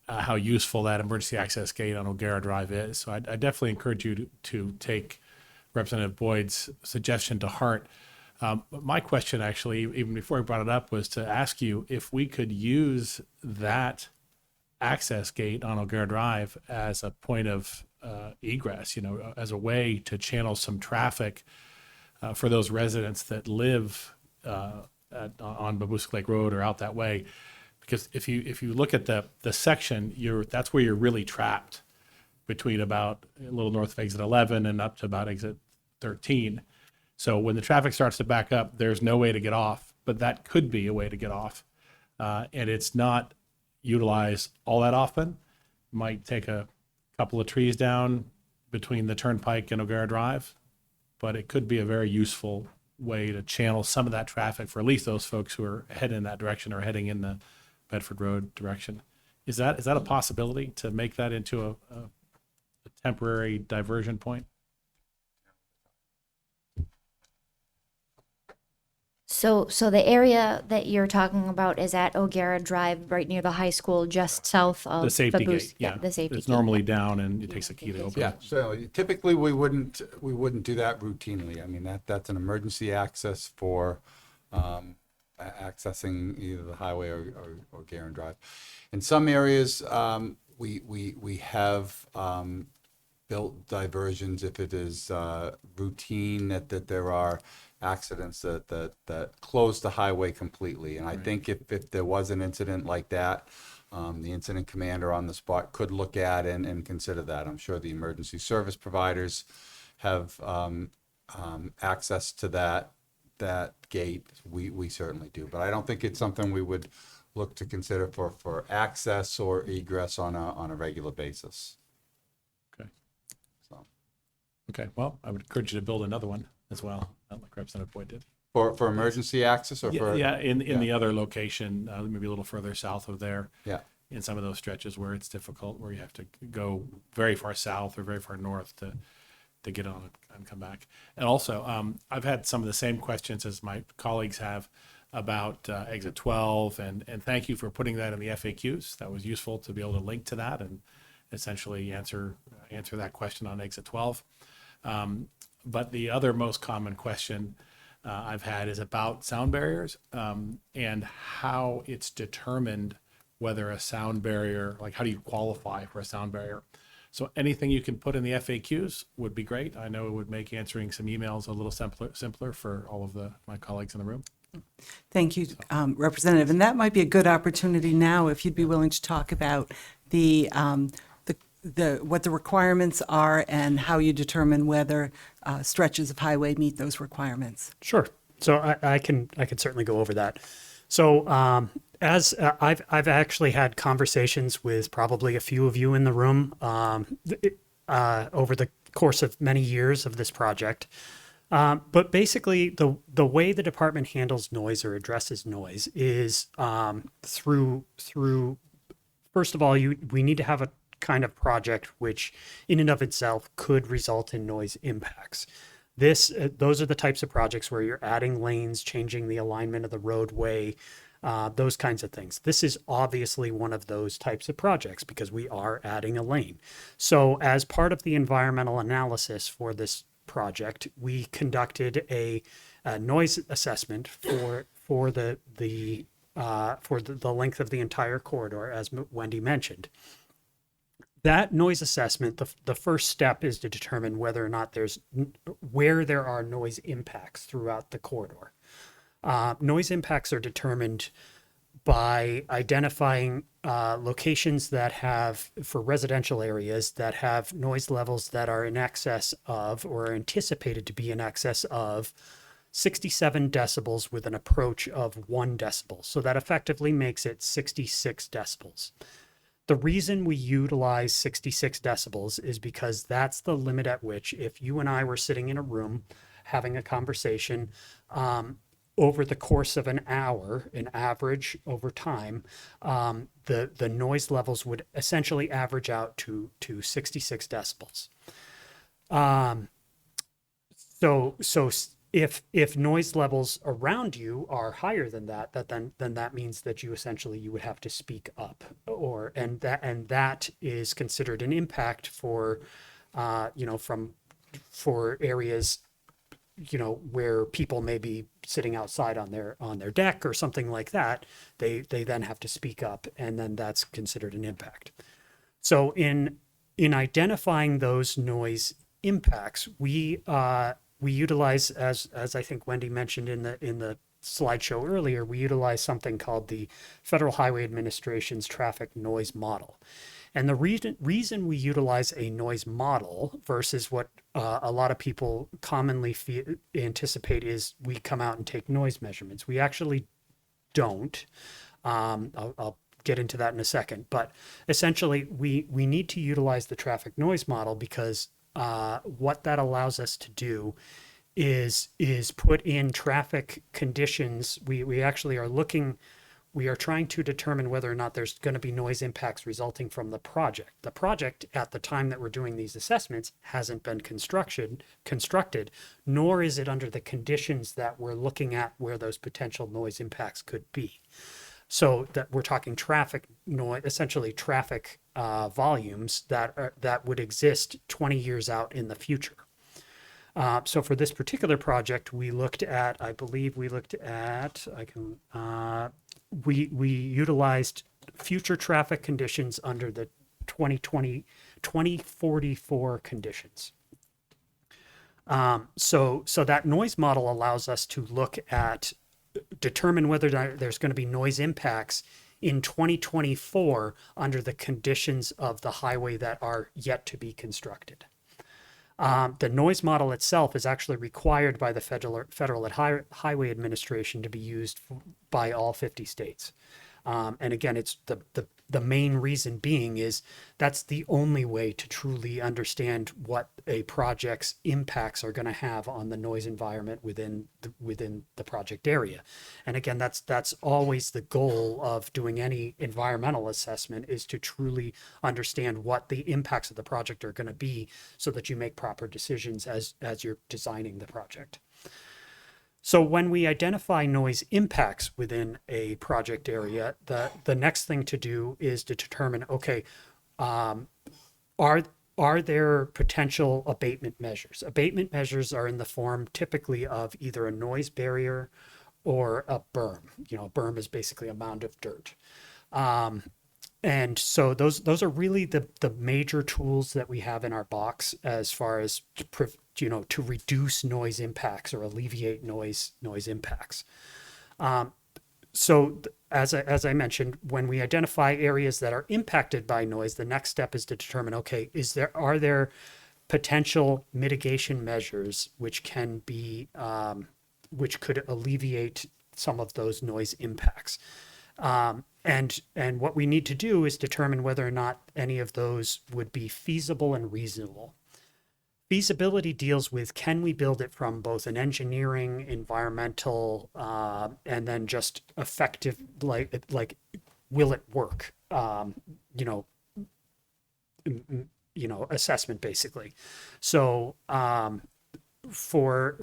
how useful that emergency access gate on O'Gara Drive is. So I definitely encourage you to take Representative Boyd's suggestion to heart. My question, actually, even before I brought it up, was to ask you if we could use that access gate on O'Gara Drive as a point of egress, as a way to channel some traffic for those residents that live on Babusk Lake Road or out that way. Because if you look at the section, that's where you're really trapped between about a little north of exit 11 and up to about exit 13. So when the traffic starts to back up, there's no way to get off, but that could be a way to get off. And it's not utilized all that often. Might take a couple of trees down between the Turnpike and O'Gara Drive, but it could be a very useful way to channel some of that traffic for at least those folks who are heading in that direction or heading in the Bedford Road direction. Is that a possibility to make that into a temporary diversion point? So the area that you're talking about is at O'Gara Drive, right near the high school, just south of The safety boost- gate, yeah. The safety It's gate. normally down and it takes a key to open Yeah, it. so typically we wouldn't do that routinely. I mean, that's an emergency access for accessing either the highway or Garen Drive. In some areas, we have built diversions if it is routine that there are accidents that close the highway completely. And I think if there was an incident like that, the incident commander on the spot could look at and consider that. I'm sure the emergency service providers have access to that gate. We certainly do, but I don't think it's something we would look to consider for access or egress on a regular basis. Okay. So Okay, well, I would encourage you to build another one as well, like Representative Boyd did. for emergency access or for Yeah, in the other location, maybe a little further south of there. yeah. In some of those stretches where it's difficult, where you have to go very far south or very far north to get on and come back. And also, I've had some of the same questions as my colleagues have about exit 12, and thank you for putting that in the FAQs. That was useful to be able to link to that and essentially answer that question on exit 12. But the other most common question I've had is about sound barriers and how it's determined whether a sound barrier, like how do you qualify for a sound barrier? So anything you can put in the FAQs would be great. I know it would make answering some emails a little simpler for all of my colleagues in the room. Thank you, Representative. And that might be a good opportunity now, if you'd be willing to talk about what the requirements are and how you determine whether stretches of highway meet those requirements. Sure. So I can certainly go over that. So as I've actually had conversations with probably a few of you in the room over the course of many years of this project. But basically, the way the department handles noise or addresses noise is through first of all, we need to have a kind of project which, in and of itself, could result in noise impacts. Those are the types of projects where you're adding lanes, changing the alignment of the roadway, those kinds of things. This is obviously one of those types of projects because we are adding a lane. So as part of the environmental analysis for this project, we conducted a noise assessment for the length of the entire corridor, as Wendy mentioned. That noise assessment, the first step is to determine whether or not where there are noise impacts throughout the corridor. Noise impacts are determined by identifying locations that have, for residential areas, that have noise levels that are in excess of or are anticipated to be in excess of 67 decibels with an approach of 1 decibel. So that effectively makes it 66 decibels. The reason we utilize 66 decibels is because that's the limit at which, if you and I were sitting in a room having a conversation, over the course of an hour, an average over time, the noise levels would essentially average out to 66 decibels. So if noise levels around you are higher than that, then that means that you would have to speak up, and that is considered an impact for areas where people may be sitting outside on their deck or something like that. They then have to speak up, and then that's considered an impact. So in identifying those noise impacts, we utilize, as I think Wendy mentioned in the slideshow earlier, we utilize something called the Federal Highway Administration's traffic noise model. And the reason we utilize a noise model versus what a lot of people commonly anticipate is we come out and take noise measurements. We actually don't. I'll get into that in a second. But essentially, we need to utilize the traffic noise model because what that allows us to do is put in traffic conditions. We actually are looking we are trying to determine whether or not there's going to be noise impacts resulting from the project. The project, at the time that we're doing these assessments, hasn't been constructed, nor is it under the conditions that we're looking at where those potential noise impacts could be. So that we're talking traffic noise, essentially traffic volumes that would exist 20 years out in the future. So for this particular project, we looked at, we utilized future traffic conditions under the 2044 conditions. So that noise model allows us to determine whether there's going to be noise impacts in 2024 under the conditions of the highway that are yet to be constructed. The noise model itself is actually required by the Federal Highway Administration to be used by all 50 states. And again, it's the main reason being is that's the only way to truly understand what a project's impacts are going to have on the noise environment within the project area. And again, that's always the goal of doing any environmental assessment, is to truly understand what the impacts of the project are going to be so that you make proper decisions as you're designing the project. So when we identify noise impacts within a project area, the next thing to do is to determine, okay, are there potential abatement measures? Abatement measures are in the form typically of either a noise barrier or a berm. You know, a berm is basically a mound of dirt. And so those are really the major tools that we have in our box as far as to reduce noise impacts or alleviate noise impacts. So as I mentioned, when we identify areas that are impacted by noise, the next step is to determine, okay, are there potential mitigation measures which can be which could alleviate some of those noise impacts. And what we need to do is determine whether or not any of those would be feasible and reasonable. Feasibility deals with, can we build it from both an engineering, environmental, and then just effective, like will it work? Assessment basically. So for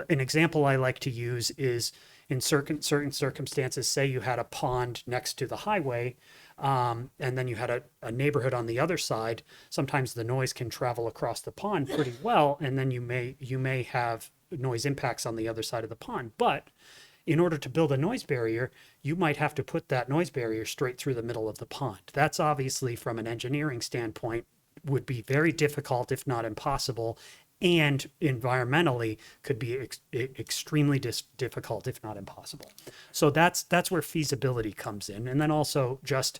an example I like to use is, in certain circumstances, say you had a pond next to the highway, and then you had a neighborhood on the other side. Sometimes the noise can travel across the pond pretty well, and then you may have noise impacts on the other side of the pond. But in order to build a noise barrier, you might have to put that noise barrier straight through the middle of the pond. That's obviously, from an engineering standpoint, would be very difficult, if not impossible, and environmentally could be extremely difficult, if not impossible. So that's where feasibility comes in. And then also just,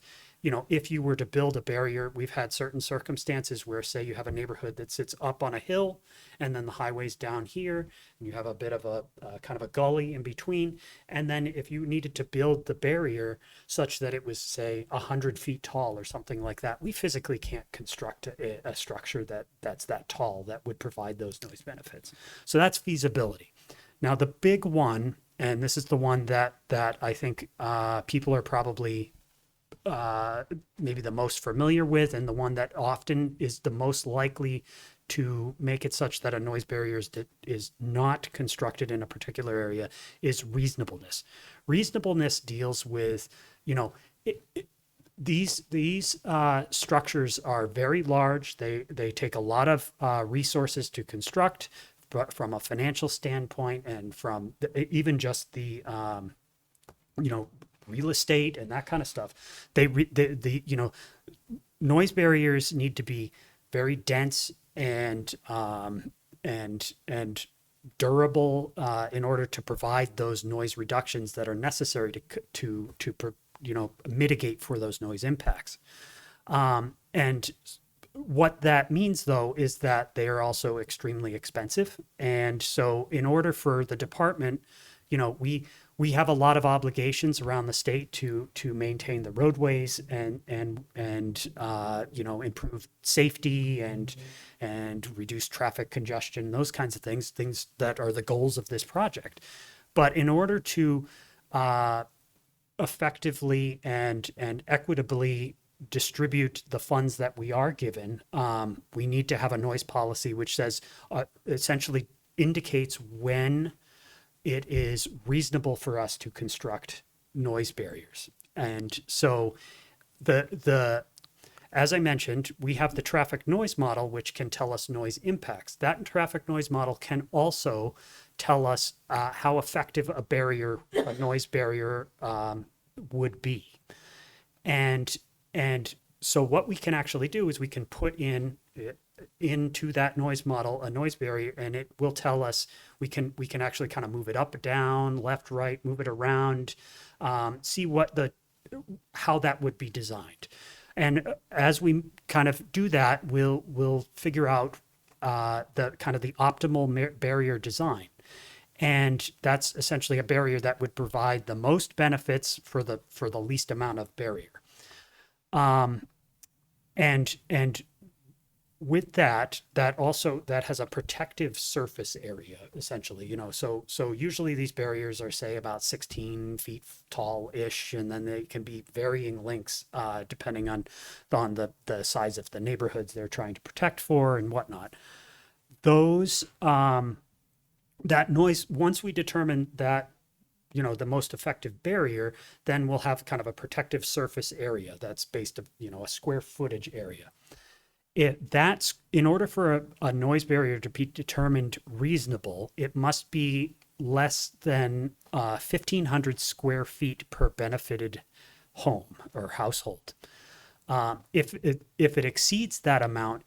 if you were to build a barrier, we've had certain circumstances where, say, you have a neighborhood that sits up on a hill and then the highway's down here, and you have a bit of a kind of a gully in between. And then if you needed to build the barrier such that it was, say, 100 feet tall or something like that, we physically can't construct a structure that's that tall that would provide those noise benefits. So that's feasibility. Now, the big one, and this is the one that I think people are probably maybe the most familiar with, and the one that often is the most likely to make it such that a noise barrier is not constructed in a particular area, is reasonableness. Reasonableness deals with, these structures are very large. They take a lot of resources to construct, but from a financial standpoint and from even just the real estate and that kind of stuff. Noise barriers need to be very dense and durable in order to provide those noise reductions that are necessary to mitigate for those noise impacts. And what that means, though, is that they are also extremely expensive. And so in order for the department, we have a lot of obligations around the state to maintain the roadways and improve safety and reduce traffic congestion, those kinds of things that are the goals of this project. But in order to effectively and equitably distribute the funds that we are given, we need to have a noise policy which says essentially indicates when it is reasonable for us to construct noise barriers. And so the as I mentioned, we have the traffic noise model, which can tell us noise impacts. That traffic noise model can also tell us how effective a noise barrier would be. And so what we can actually do is we can put into that noise model a noise barrier, and it will tell us we can actually kind of move it up, down, left, right, move it around, see how that would be designed. And as we kind of do that, we'll figure out the optimal barrier design. And that's essentially a barrier that would provide the most benefits for the least amount of barrier. And with that has a protective surface area, essentially, so usually these barriers are, say, about 16 feet tall-ish, and then they can be varying lengths depending on the size of the neighborhoods they're trying to protect for and whatnot. Those that noise, once we determine that the most effective barrier, then we'll have kind of a protective surface area that's based of a square footage area. That's in order for a noise barrier to be determined reasonable, it must be less than 1,500 square feet per benefited home or household. If it exceeds that amount,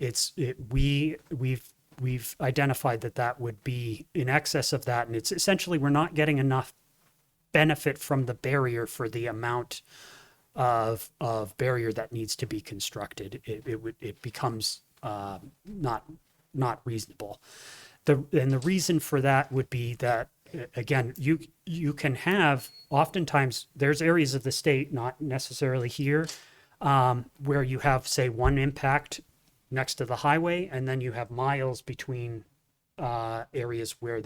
we've identified that would be in excess of that, and it's essentially we're not getting enough benefit from the barrier for the amount of barrier that needs to be constructed. It becomes not reasonable. The reason for that would be that, again, you can have, oftentimes there's areas of the state, not necessarily here, where you have, say, one impact next to the highway, and then you have miles between areas where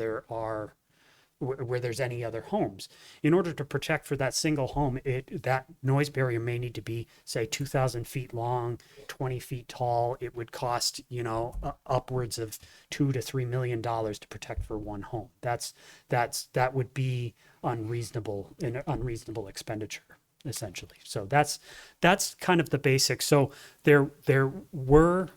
there's any other homes. In order to protect for that single home, that noise barrier may need to be, say, 2,000 feet long, 20 feet tall. It would cost, upwards of $2 to $3 million to protect for one home. That would be an unreasonable expenditure, essentially. So that's kind of the basics. So there were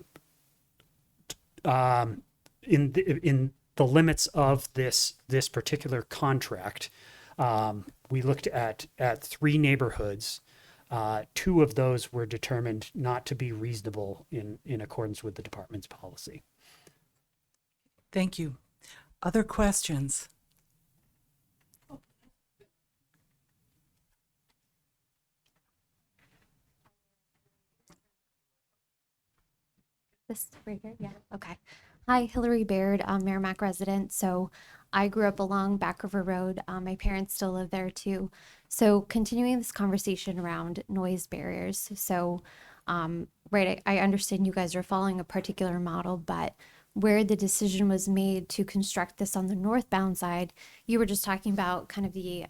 in the limits of this particular contract, we looked at 3 neighborhoods. 2 of those were determined not to be reasonable in accordance with the department's policy. Thank you. Other questions? This right here? Yeah. Okay. Hi, Hillary Baird, Merrimack resident. So I grew up along Back River Road. My parents still live there too. So continuing this conversation around noise barriers. So, right, I understand you guys are following a particular model, but where the decision was made to construct this on the northbound side, you were just talking about kind of the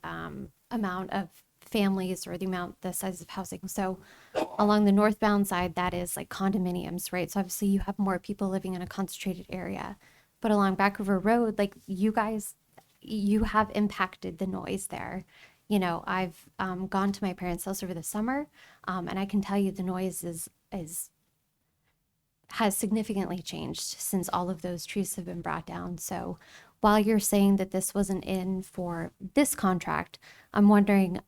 amount of families or the size of housing. So along the northbound side, that is like condominiums, right? So obviously you have more people living in a concentrated area. But along Back River Road, like you have impacted the noise there. I've gone to my parents' house over the summer, and I can tell you the noise has significantly changed since all of those trees have been brought down. So while you're saying that this wasn't in for this contract, I'm wondering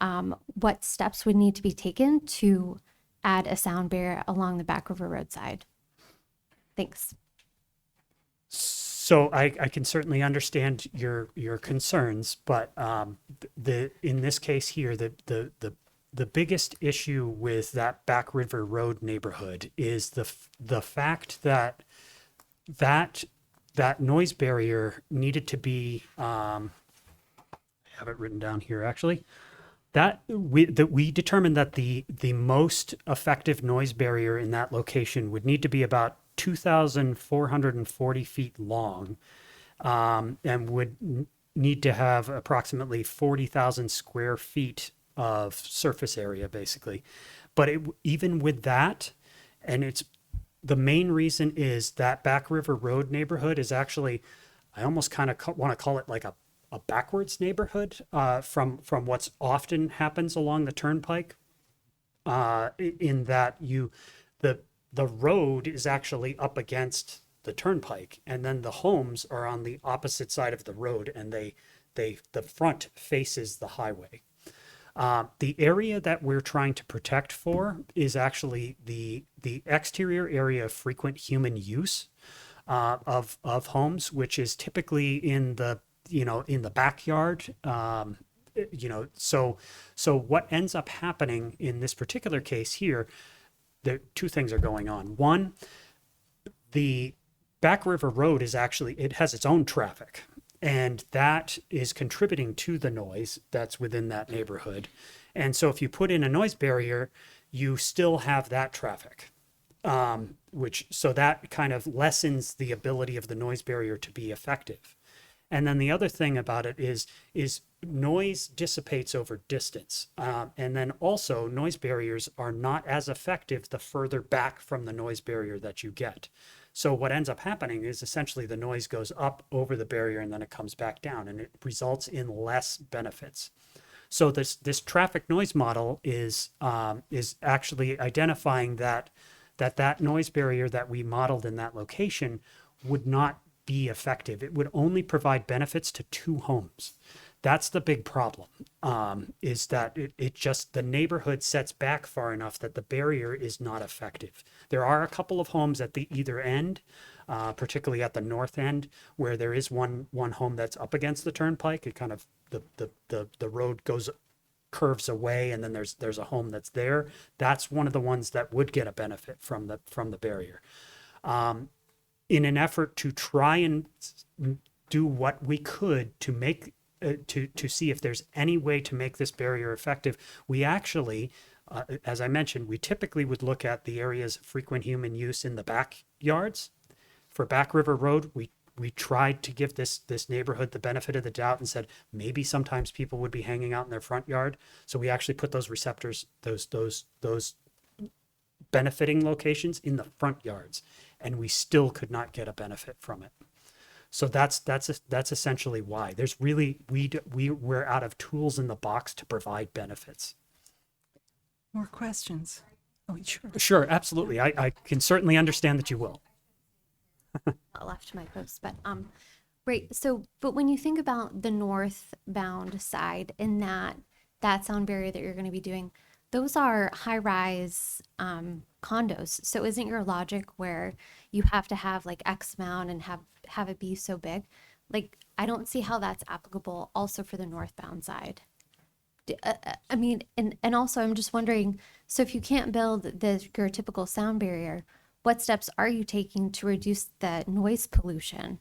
what steps would need to be taken to add a sound barrier along the Back River Road side. Thanks. So I can certainly understand your concerns, but in this case here, the biggest issue with that Back River Road neighborhood is the fact that noise barrier needed to be, I have it written down here actually, that we determined that the most effective noise barrier in that location would need to be about 2,440 feet long, and would need to have approximately 40,000 square feet of surface area, basically. But even with that, and it's the main reason is that Back River Road neighborhood is actually, I almost kind of want to call it like a backwards neighborhood from what's often happens along the turnpike. In that the road is actually up against the turnpike, and then the homes are on the opposite side of the road, and the front faces the highway. The area that we're trying to protect for is actually the exterior area of frequent human use of homes, which is typically in the backyard. So what ends up happening in this particular case here, two things are going on. One, the Back River Road it has its own traffic, and that is contributing to the noise that's within that neighborhood. And so if you put in a noise barrier, you still have that traffic, so that kind of lessens the ability of the noise barrier to be effective. And then the other thing about it is noise dissipates over distance. And then also noise barriers are not as effective the further back from the noise barrier that you get. So what ends up happening is essentially the noise goes up over the barrier and then it comes back down, and it results in less benefits. So this traffic noise model is actually identifying that noise barrier that we modeled in that location would not be effective. It would only provide benefits to 2 homes. That's the big problem, is that it just, the neighborhood sets back far enough that the barrier is not effective. There are a couple of homes at the either end, particularly at the north end, where there is one home that's up against the turnpike. It kind of, the road curves away, and then there's a home that's there. That's one of the ones that would get a benefit from the barrier. In an effort to try and do what we could to make to see if there's any way to make this barrier effective, we actually, as I mentioned, we typically would look at the areas of frequent human use in the backyards. For Back River Road, we tried to give this neighborhood the benefit of the doubt and said maybe sometimes people would be hanging out in their front yard. So we actually put those receptors, those benefiting locations in the front yards, and we still could not get a benefit from it. So that's essentially why there's really, we're out of tools in the box to provide benefits. More questions? Oh, sure. Sure, absolutely. I can certainly understand that you will. Left my post, but right. So, but when you think about the northbound side and that sound barrier that you're going to be doing, those are high-rise condos. So isn't your logic where you have to have like X amount and have it be so big? Like, I don't see how that's applicable also for the northbound side. I mean, and also I'm just wondering, so if you can't build your typical sound barrier, what steps are you taking to reduce the noise pollution?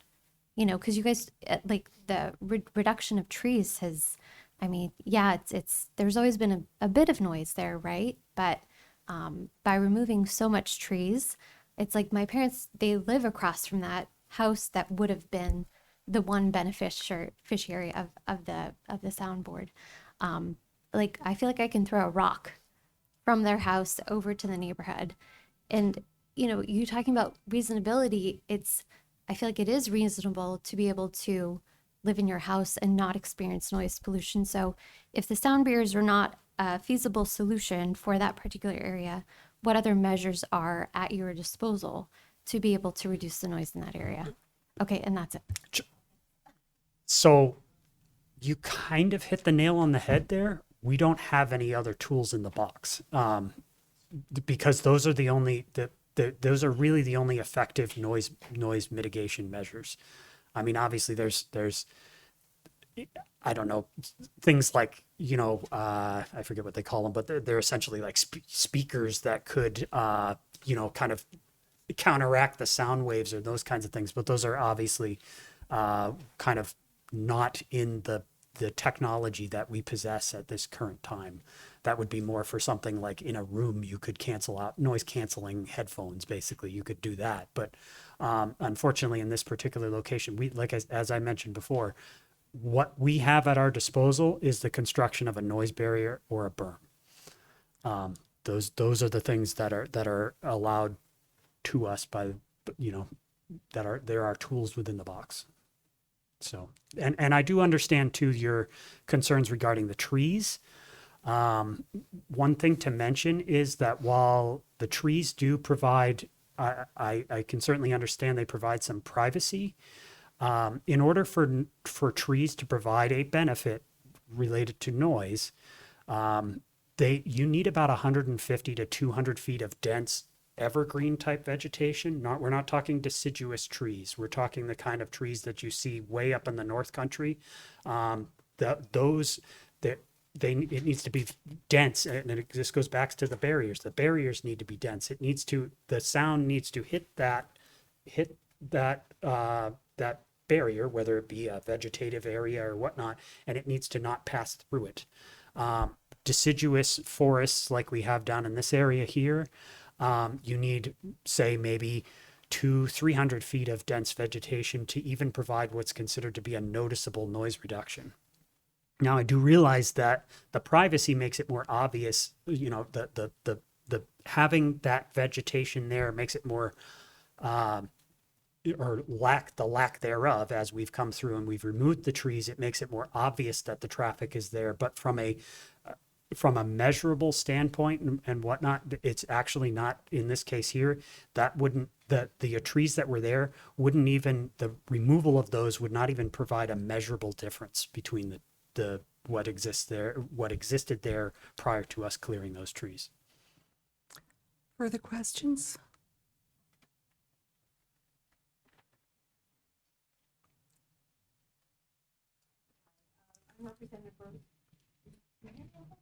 You know, because you guys, like the reduction of trees has, I mean, yeah, it's there's always been a bit of noise there, right? But by removing so much trees, it's like my parents, they live across from that house that would have been the one beneficiary of the soundboard. Like, I feel like I can throw a rock from their house over to the neighborhood. And, you know, you talking about reasonability, I feel like it is reasonable to be able to live in your house and not experience noise pollution. So if the sound barriers are not a feasible solution for that particular area, what other measures are at your disposal to be able to reduce the noise in that area? Okay, and that's it. So you kind of hit the nail on the head there. We don't have any other tools in the box, because those are the only, those are really the only effective noise mitigation measures. I mean, obviously there's I don't know, things like, you know, I forget what they call them, but they're essentially like speakers that could, you know, kind of counteract the sound waves or those kinds of things. But those are obviously kind of not in the technology that we possess at this current time. That would be more for something like in a room, you could cancel out noise canceling headphones. Basically, you could do that. But unfortunately, in this particular location, we, like, as I mentioned before, what we have at our disposal is the construction of a noise barrier or a berm. Those are the things that are allowed to us by, you know, there are tools within the box. So, and I do understand too your concerns regarding the trees. One thing to mention is that while the trees do provide, I can certainly understand they provide some privacy. In order for trees to provide a benefit related to noise, you need about 150 to 200 feet of dense evergreen type vegetation. We're not talking deciduous trees. We're talking the kind of trees that you see way up in the North Country. It needs to be dense, and this goes back to the barriers. The barriers need to be dense. The sound needs to hit that barrier, whether it be a vegetative area or whatnot, and it needs to not pass through it. Deciduous forests like we have down in this area here, you need, say, maybe 200-300 feet of dense vegetation to even provide what's considered to be a noticeable noise reduction. Now, I do realize that the privacy makes it more obvious, you know, the having that vegetation there makes it more, or lack thereof, as we've come through and we've removed the trees, it makes it more obvious that the traffic is there. But from a measurable standpoint and whatnot, it's actually not, in this case here, that wouldn't, the trees that were there wouldn't even, the removal of those would not even provide a measurable difference between what existed there prior to us clearing those trees. Further questions?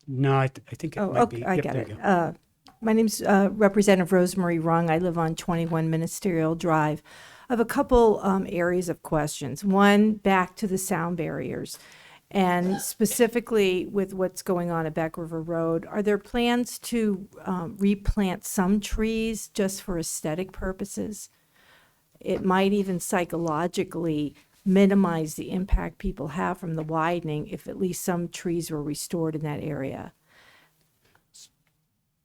No, I think it Oh, might okay, be. I Yep, got there it. you go. My name's Representative Rosemary Rung. I live on 21 Ministerial Drive. I have a couple areas of questions. One, back to the sound barriers, and specifically with what's going on at Back River Road. Are there plans to replant some trees just for aesthetic purposes? It might even psychologically minimize the impact people have from the widening if at least some trees were restored in that area.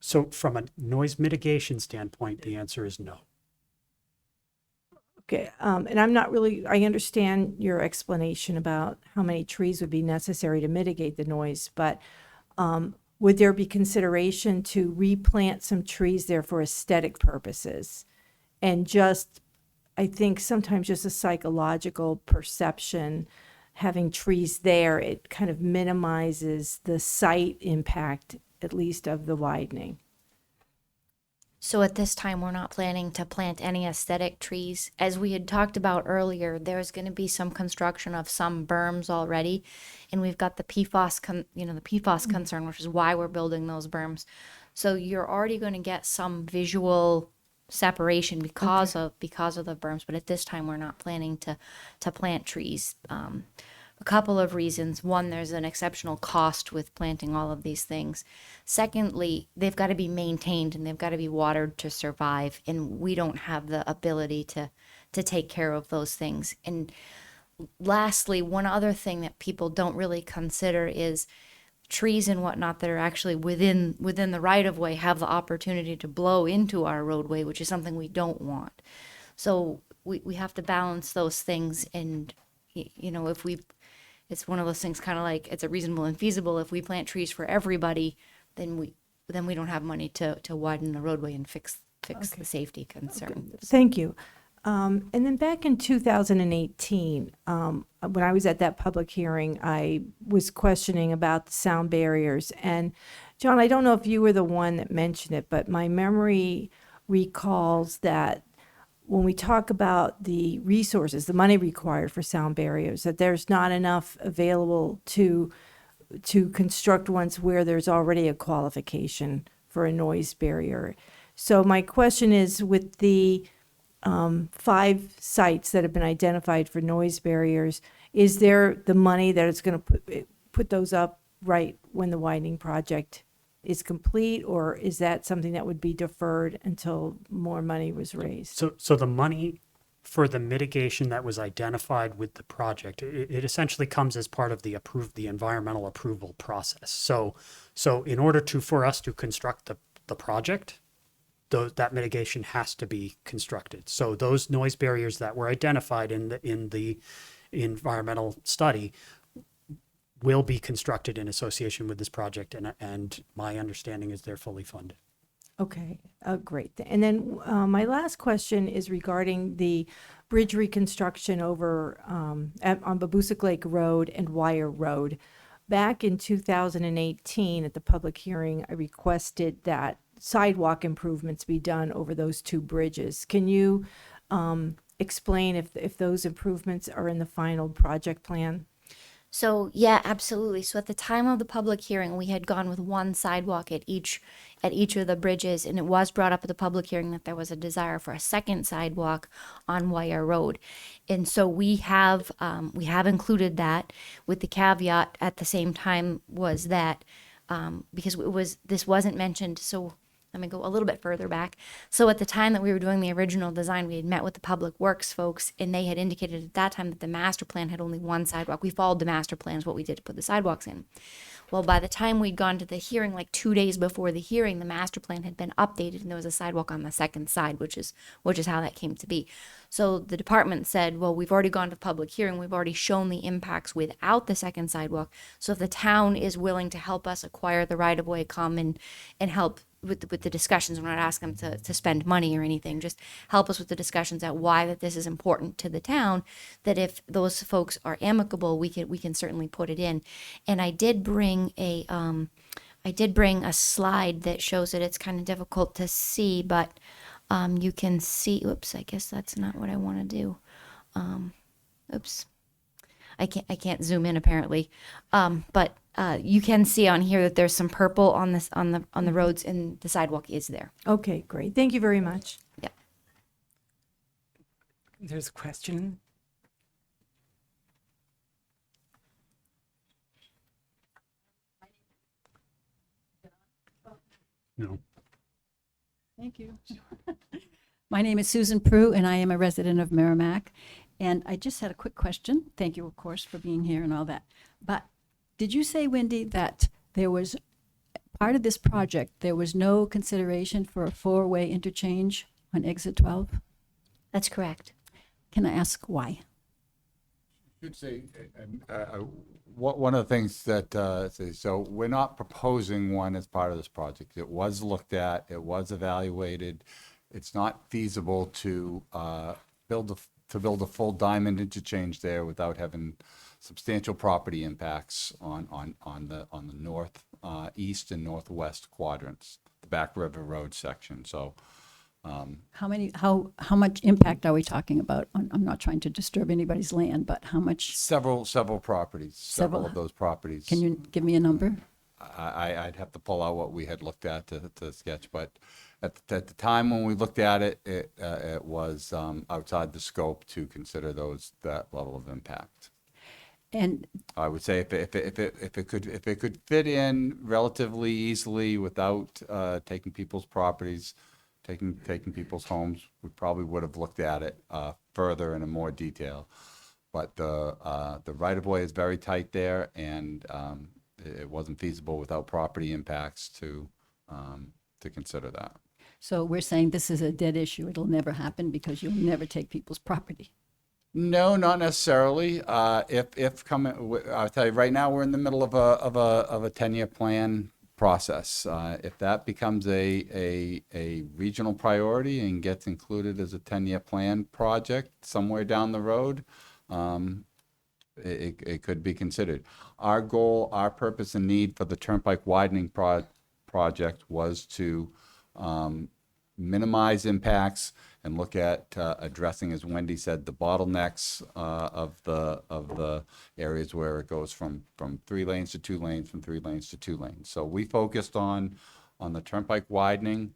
So from a noise mitigation standpoint, the answer is no. Okay, and I'm not really, I understand your explanation about how many trees would be necessary to mitigate the noise, but would there be consideration to replant some trees there for aesthetic purposes? And just, I think sometimes just a psychological perception, having trees there, it kind of minimizes the site impact, at least of the widening. So at this time, we're not planning to plant any aesthetic trees. As we had talked about earlier, there's going to be some construction of some berms already, and we've got the PFAS, concern, which is why we're building those berms. So you're already going to get some visual separation because of the berms. But at this time, we're not planning to plant trees. A couple of reasons. One, there's an exceptional cost with planting all of these things. Secondly, they've got to be maintained and they've got to be watered to survive. And we don't have the ability to take care of those things. And lastly, one other thing that people don't really consider is trees and whatnot that are actually within the right of way have the opportunity to blow into our roadway, which is something we don't want. So we have to balance those things. And, you know, it's one of those things, kind of like it's a reasonable and feasible. If we plant trees for everybody, then we don't have money to widen the roadway and fix the safety concern. Thank you. And then back in 2018, when I was at that public hearing, I was questioning about the sound barriers. And John, I don't know if you were the one that mentioned it, but my memory recalls that when we talk about the resources, the money required for sound barriers, that there's not enough available to construct ones where there's already a qualification for a noise barrier. So my question is, with the 5 sites that have been identified for noise barriers, is there the money that it's going to put those up right when the widening project is complete, or is that something that would be deferred until more money was raised? So the money for the mitigation that was identified with the project. It essentially comes as part of the environmental approval process. So in order for us to construct the project, that mitigation has to be constructed. So those noise barriers that were identified in the environmental study will be constructed in association with this project, and my understanding is they're fully funded. Okay, great. And then my last question is regarding the bridge reconstruction over on Babusick Lake Road and Wire Road. Back in 2018, at the public hearing, I requested that sidewalk improvements be done over those two bridges. Can you explain if those improvements are in the final project plan? So yeah, absolutely. So at the time of the public hearing, we had gone with one sidewalk at each of the bridges, and it was brought up at the public hearing that there was a desire for a second sidewalk on Wire Road, and so we have included that, with the caveat at the same time was that because this wasn't mentioned. So let me go a little bit further back. So at the time that we were doing the original design, we had met with the Public Works folks, and they had indicated at that time that the master plan had only one sidewalk. We followed the master plan is what we did to put the sidewalks in. Well, by the time we'd gone to the hearing, like 2 days before the hearing, the master plan had been updated and there was a sidewalk on the second side, which is how that came to be. So the department said, well, we've already gone to public hearing. We've already shown the impacts without the second sidewalk. So if the town is willing to help us acquire the right of way, come and help with the discussions. We're not asking them to spend money or anything. Just help us with the discussions at why that this is important to the town. That if those folks are amicable, we can certainly put it in. And I did bring a slide that shows it. It's kind of difficult to see, but you can see. Oops, I guess that's not what I want to do. Oops. I can't zoom in apparently, but you can see on here that there's some purple on the roads, and the sidewalk is there. Okay, great. Thank you very much. Yeah. There's a question. No. Thank you. My name is Susan Prue, and I am a resident of Merrimack. And I just had a quick question. Thank you, of course, for being here and all that. But did you say, Wendy, that there was part of this project, there was no consideration for a four-way interchange on exit 12? That's correct. Can I ask why? Should say, one of the things that, so we're not proposing one as part of this project. It was looked at, it was evaluated. It's not feasible to build a full diamond interchange there without having substantial property impacts on the north, east and northwest quadrants, the Back River Road section. So how much impact are we talking about? I'm not trying to disturb anybody's land, but how much? several properties, several of those properties. Can you give me a number? I'd have to pull out what we had looked at to sketch, but at the time when we looked at it, it was outside the scope to consider that level of impact. And I would say if it could fit in relatively easily without taking people's properties, taking people's homes, we probably would have looked at it further and in more detail. But the right of way is very tight there, and it wasn't feasible without property impacts to consider that. so we're saying this is a dead issue. It'll never happen because you'll never take people's property. No, not necessarily. If coming, I'll tell you right now, we're in the middle of a 10-year plan process. If that becomes a regional priority and gets included as a 10-year plan project somewhere down the road, it could be considered. Our goal, our purpose and need for the Turnpike widening project was to minimize impacts and look at addressing, as Wendy said, the bottlenecks of the areas where it goes from 3 lanes to 2 lanes, from 3 lanes to 2 lanes. So we focused on the Turnpike widening.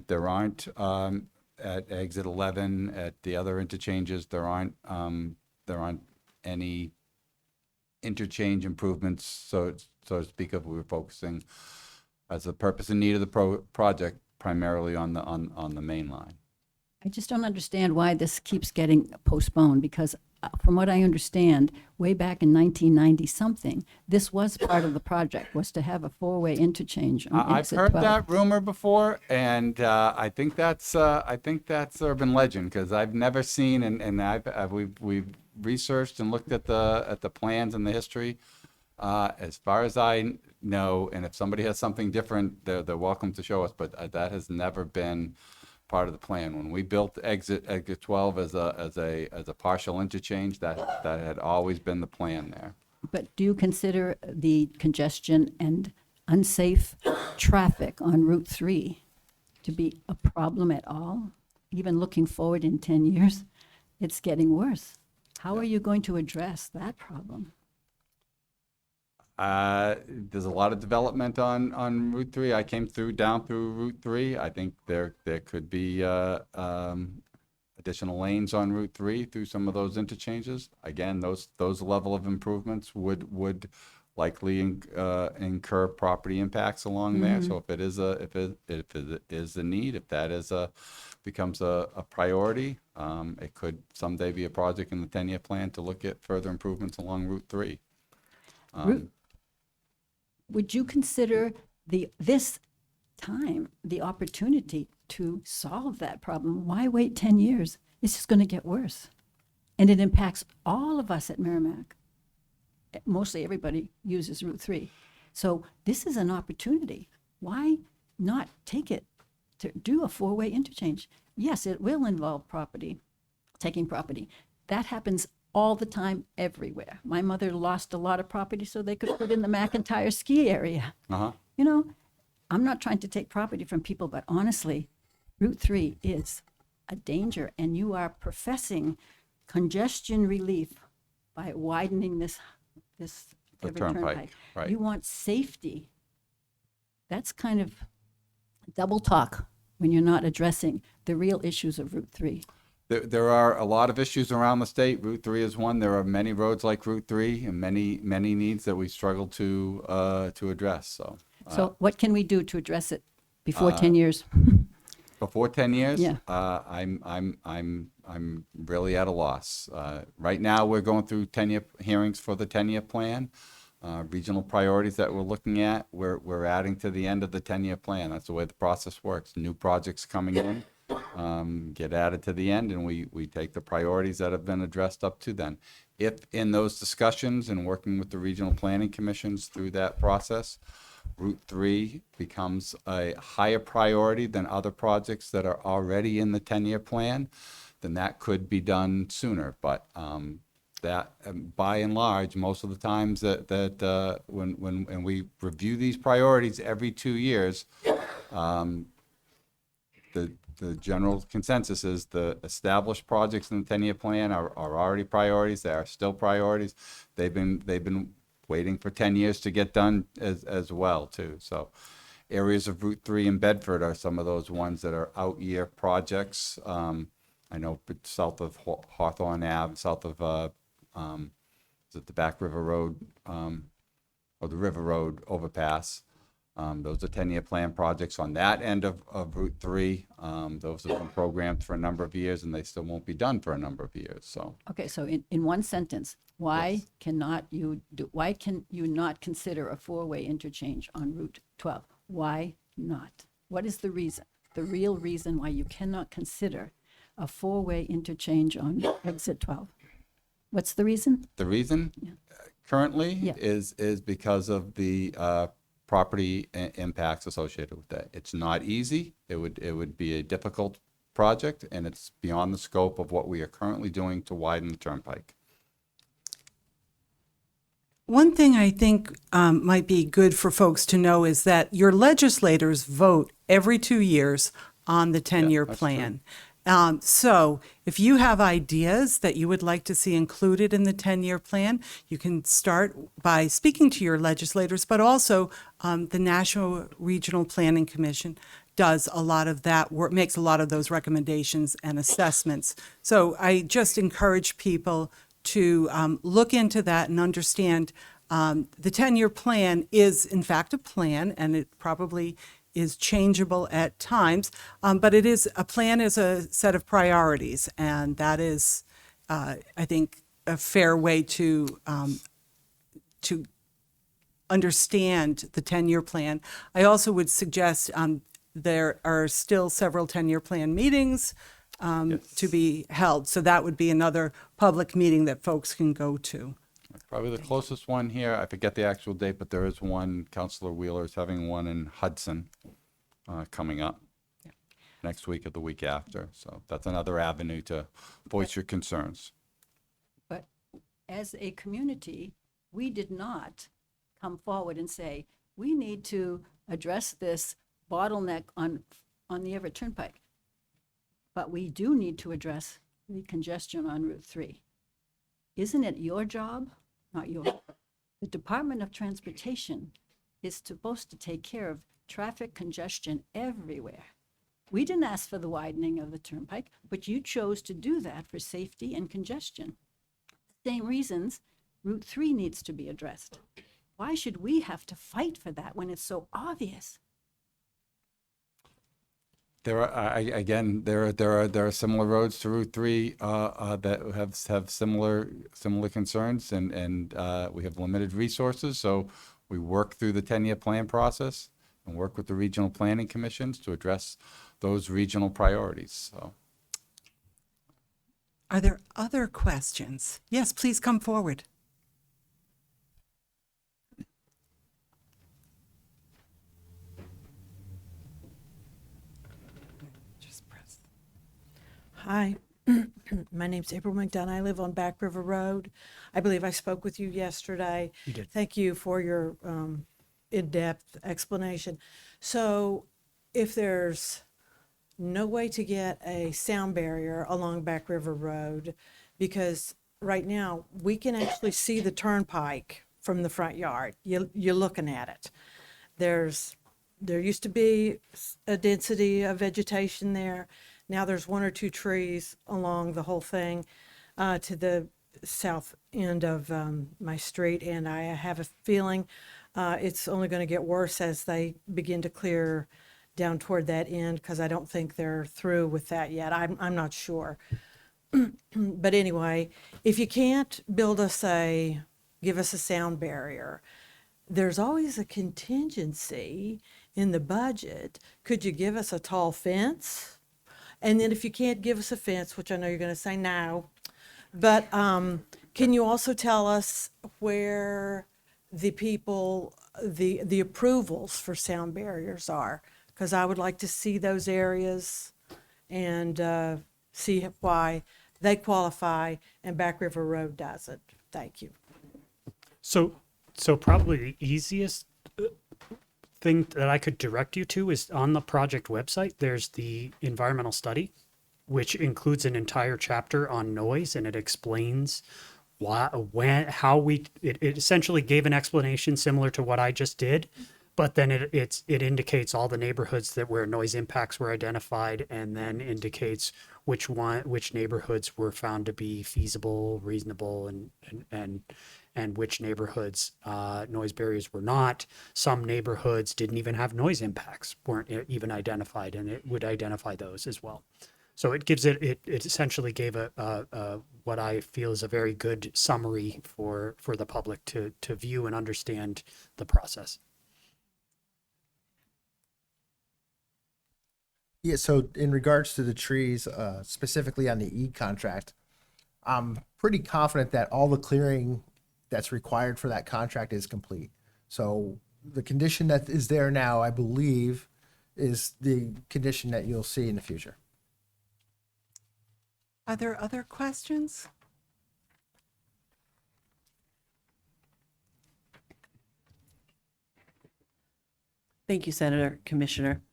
There aren't at exit 11 at the other interchanges. There aren't any interchange improvements, so to speak of. We were focusing as the purpose and need of the project primarily on the main line. I just don't understand why this keeps getting postponed, because from what I understand, way back in 1990 something, this was part of the project, was to have a four-way interchange on I've exit heard 12. that rumor before, and I think that's urban legend, because I've never seen, and we've researched and looked at the plans and the history. As far as I know, and if somebody has something different, they're welcome to show us. But that has never been part of the plan. When we built exit 12 as a partial interchange, that had always been the plan there. But do you consider the congestion and unsafe traffic on Route 3 to be a problem at all? Even looking forward in 10 years, it's getting worse. How are you going to address that problem? There's a lot of development on Route 3. I came down through Route 3. I think there could be additional lanes on Route 3 through some of those interchanges. Again, those level of improvements would likely incur property impacts along there. So if it is a need, if that becomes a priority, it could someday be a project in the 10-year plan to look at further improvements along Route 3. Would you consider this time the opportunity to solve that problem? Why wait 10 years? It's just going to get worse. And it impacts all of us at Merrimack. Mostly everybody uses Route 3. So this is an opportunity. Why not take it to do a four-way interchange? Yes, it will involve taking property. That happens all the time, everywhere. My mother lost a lot of property so they could put in the McIntyre ski area. You know, I'm not trying to take property from people, but honestly, Route 3 is a danger, and you are professing congestion relief by widening this Everett Turnpike. Right. You want safety. That's kind of double talk when you're not addressing the real issues of Route 3. There are a lot of issues around the state. Route 3 is one. There are many roads like Route 3 and many needs that we struggle to address. So what can we do to address it before 10 years? Before 10 years, Yeah. I'm really at a loss. Right now, we're going through 10-year hearings for the 10-year plan. Regional priorities that we're looking at, we're adding to the end of the 10-year plan. That's the way the process works. New projects coming in get added to the end, and we take the priorities that have been addressed up to then. If in those discussions and working with the regional planning commissions through that process, Route 3 becomes a higher priority than other projects that are already in the 10-year plan, then that could be done sooner. But that, by and large, most of the times that when we review these priorities every 2 years, the general consensus is the established projects in the 10-year plan are already priorities. They are still priorities. They've been waiting for 10 years to get done as well too. So areas of Route 3 in Bedford are some of those ones that are out-year projects. I know south of Hawthorne Ave, south of is it the Back River Road or the River Road overpass. Those are 10-year plan projects on that end of Route 3. Those have been programmed for a number of years, and they still won't be done for a number of years. So Okay, so in one sentence, why can you not consider a four-way interchange on Route 12? Why not? What is the reason, the real reason why you cannot consider a four-way interchange on exit 12? What's the reason? the reason currently Yeah. is because of the property impacts associated with that. It's not easy. It would be a difficult project, and it's beyond the scope of what we are currently doing to widen the turnpike. One thing I think might be good for folks to know is that your legislators vote every 2 years on the 10-year that's plan. So if you have ideas that you would like to see included in the 10-year plan, you can start by speaking to your legislators, but also the National Regional Planning Commission does a lot of that work, makes a lot of those recommendations and assessments. So I just encourage people to look into that and understand the 10-year plan is in fact a plan, and it probably is changeable at times, but a plan is a set of priorities, and that is, I think, a fair way to understand the 10-year plan. I also would suggest there are still several 10-year plan meetings to be held, so that would be another public meeting that folks can go to. Probably the closest one here, I forget the actual date, but there is one, Councilor Wheeler is having one in Hudson coming up next week or the week after. So that's another avenue to voice your concerns. But as a community, we did not come forward and say, we need to address this bottleneck on the Everett Turnpike. But we do need to address the congestion on Route 3. Isn't it your job? Not yours. The Department of Transportation is supposed to take care of traffic congestion everywhere. We didn't ask for the widening of the turnpike, but you chose to do that for safety and congestion. Same reasons Route 3 needs to be addressed. Why should we have to fight for that when it's so obvious? There are similar roads to Route 3 that have similar concerns, and we have limited resources. So we work through the 10-year plan process and work with the regional planning commissions to address those regional priorities. So, Are there other questions? Yes, please come forward. Hi, my name's April McDonough. I live on Back River Road. I believe I spoke with you yesterday. You did. Thank you for your in-depth explanation. So if there's no way to get a sound barrier along Back River Road, because right now we can actually see the turnpike from the front yard. You're looking at it. There used to be a density of vegetation there. Now there's one or two trees along the whole thing to the south end of my street, and I have a feeling it's only going to get worse as they begin to clear down toward that end, because I don't think they're through with that yet. I'm not sure. But anyway, if you can't give us a sound barrier, there's always a contingency in the budget. Could you give us a tall fence? And then if you can't give us a fence, which I know you're going to say no, but can you also tell us where the approvals for sound barriers are? Because I would like to see those areas and see why they qualify and Back River Road doesn't. Thank you. So probably the easiest thing that I could direct you to is on the project website. There's the environmental study, which includes an entire chapter on noise, and it explains it essentially gave an explanation similar to what I just did, but then it indicates all the neighborhoods where noise impacts were identified, and then indicates which neighborhoods were found to be feasible, reasonable, and which neighborhoods noise barriers were not. Some neighborhoods didn't even have noise impacts, weren't even identified, and it would identify those as well. So it essentially gave a what I feel is a very good summary for the public to view and understand the process. Yeah, so in regards to the trees, specifically on the E contract, I'm pretty confident that all the clearing that's required for that contract is complete. So the condition that is there now, I believe, is the condition that you'll see in the future. Are there other questions? Thank you, Senator, Commissioner,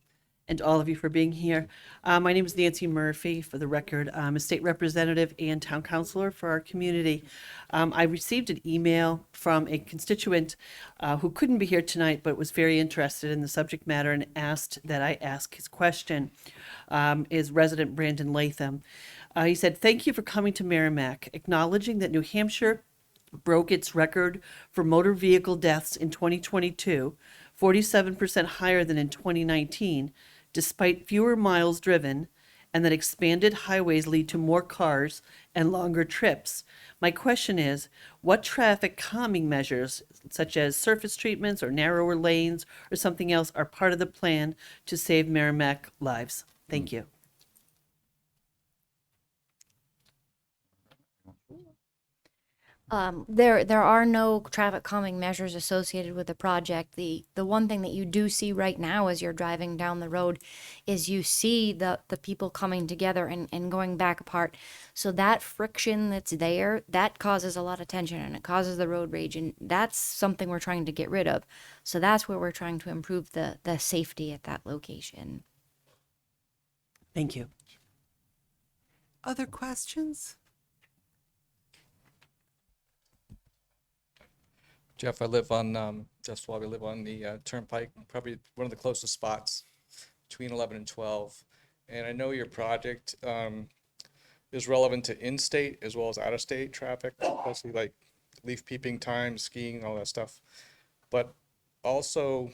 and all of you for being here. My name is Nancy Murphy. For the record, I'm a state representative and town councilor for our community. I received an email from a constituent who couldn't be here tonight, but was very interested in the subject matter and asked that I ask his question, is resident Brandon Latham. He said, "Thank you for coming to Merrimack, acknowledging that New Hampshire broke its record for motor vehicle deaths in 2022 47% higher than in 2019, despite fewer miles driven, and that expanded highways lead to more cars and longer trips. My question is, what traffic calming measures, such as surface treatments or narrower lanes or something else, are part of the plan to save Merrimack lives? Thank you. There are no traffic calming measures associated with the project. The one thing that you do see right now as you're driving down the road is you see the people coming together and going back apart. So that friction that's there, that causes a lot of tension and it causes the road rage, and that's something we're trying to get rid of. So that's where we're trying to improve the safety at that location. Thank you. Other questions? Jeff, I live on, just while we live on the Turnpike, probably one of the closest spots between 11 and 12. And I know your project is relevant to in-state as well as out-of-state traffic, especially like leaf peeping times, skiing, all that stuff. But also,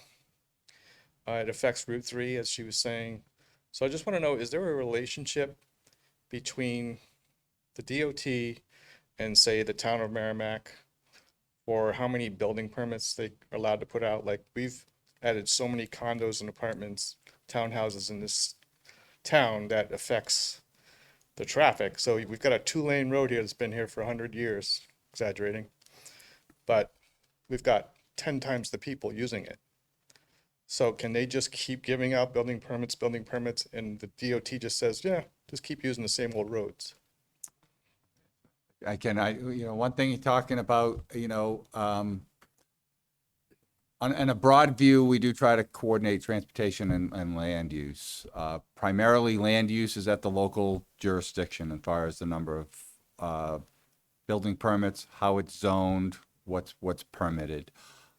it affects Route 3, as she was saying. So I just want to know, is there a relationship between the DOT and, say, the town of Merrimack, or how many building permits they are allowed to put out? Like, we've added so many condos and apartments, townhouses in this town that affects the traffic. So we've got a 2-lane road here that's been here for 100 years, exaggerating, but we've got 10 times the people using it. So can they just keep giving out building permits, and the DOT just says, yeah, just keep using the same old roads? One thing you're talking about, on a broad view, we do try to coordinate transportation and land use. Primarily, land use is at the local jurisdiction as far as the number of building permits, how it's zoned, what's permitted.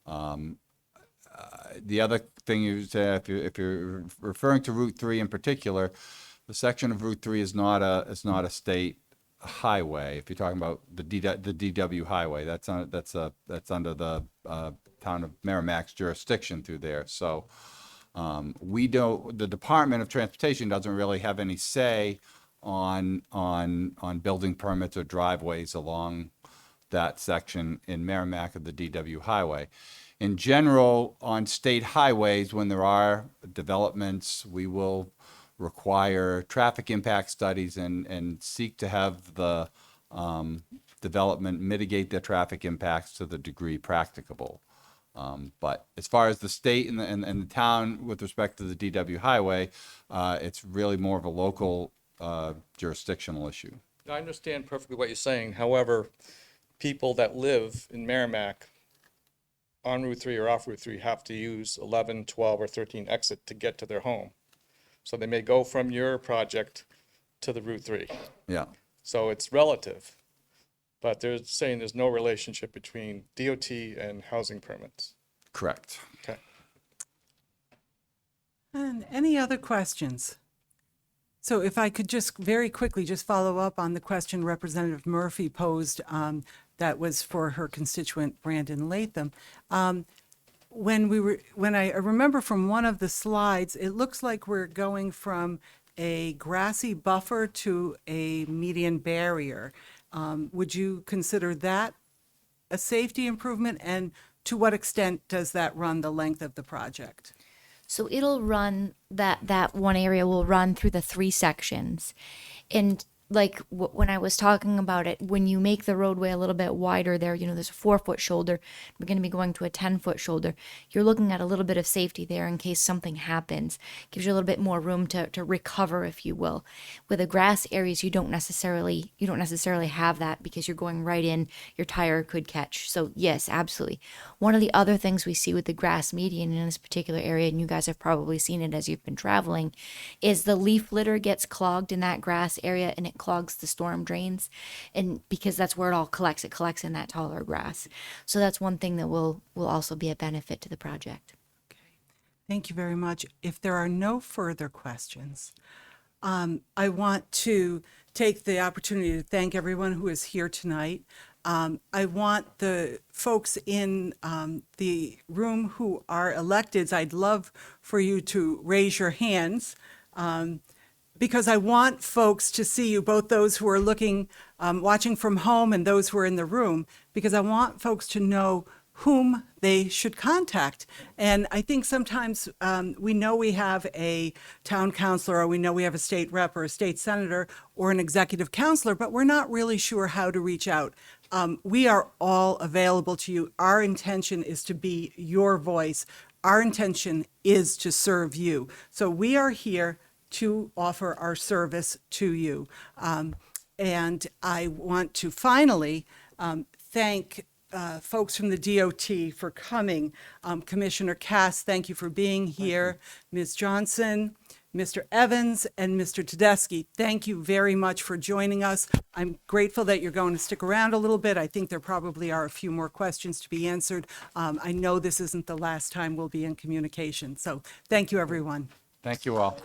The other thing you said, if you're referring to Route 3 in particular, the section of Route 3 is not a state highway. If you're talking about the DW highway, that's under the town of Merrimack's jurisdiction through there. So the Department of Transportation doesn't really have any say on building permits or driveways along that section in Merrimack of the DW highway. In general, on state highways, when there are developments, we will require traffic impact studies and seek to have the development mitigate the traffic impacts to the degree practicable. But as far as the state and the town with respect to the DW highway, it's really more of a local jurisdictional issue. I understand perfectly what you're saying. However, people that live in Merrimack on Route 3 or off Route 3 have to use 11, 12, or 13 exit to get to their home. So they may go from your project to the Route 3. Yeah. So it's relative, but they're saying there's no relationship between DOT and housing permits. Correct. Okay. And any other questions? So if I could just very quickly just follow up on the question Representative Murphy posed, that was for her constituent Brandon Latham. When I remember from one of the slides, it looks like we're going from a grassy buffer to a median barrier. Would you consider that a safety improvement? And to what extent does that run the length of the project? So it'll run, that one area will run through the 3 sections. And like when I was talking about it, when you make the roadway a little bit wider there, there's a 4-foot shoulder. We're going to be going to a 10-foot shoulder. You're looking at a little bit of safety there in case something happens. Gives you a little bit more room to recover, if you will. With the grass areas, you don't necessarily have that because you're going right in. Your tire could catch. So yes, absolutely. One of the other things we see with the grass median in this particular area, and you guys have probably seen it as you've been traveling, is the leaf litter gets clogged in that grass area, and it clogs the storm drains, and because that's where it all collects. It collects in that taller grass. So that's one thing that will also be a benefit to the project. Okay. Thank you very much. If there are no further questions, I want to take the opportunity to thank everyone who is here tonight. I want the folks in the room who are electeds, I'd love for you to raise your hands, because I want folks to see you, both those who are looking, watching from home and those who are in the room, because I want folks to know whom they should contact. And I think sometimes we know we have a town councilor, or we know we have a state rep or a state senator or an executive counselor, but we're not really sure how to reach out. We are all available to you. Our intention is to be your voice. Our intention is to serve you. So we are here to offer our service to you. And I want to finally thank folks from the DOT for coming. Commissioner Cass, thank you for being here. Ms. Johnson, Mr. Evans, and Mr. Tedeschi, thank you very much for joining us. I'm grateful that you're going to stick around a little bit. I think there probably are a few more questions to be answered. I know this isn't the last time we'll be in communication. So thank you, everyone. Thank you all.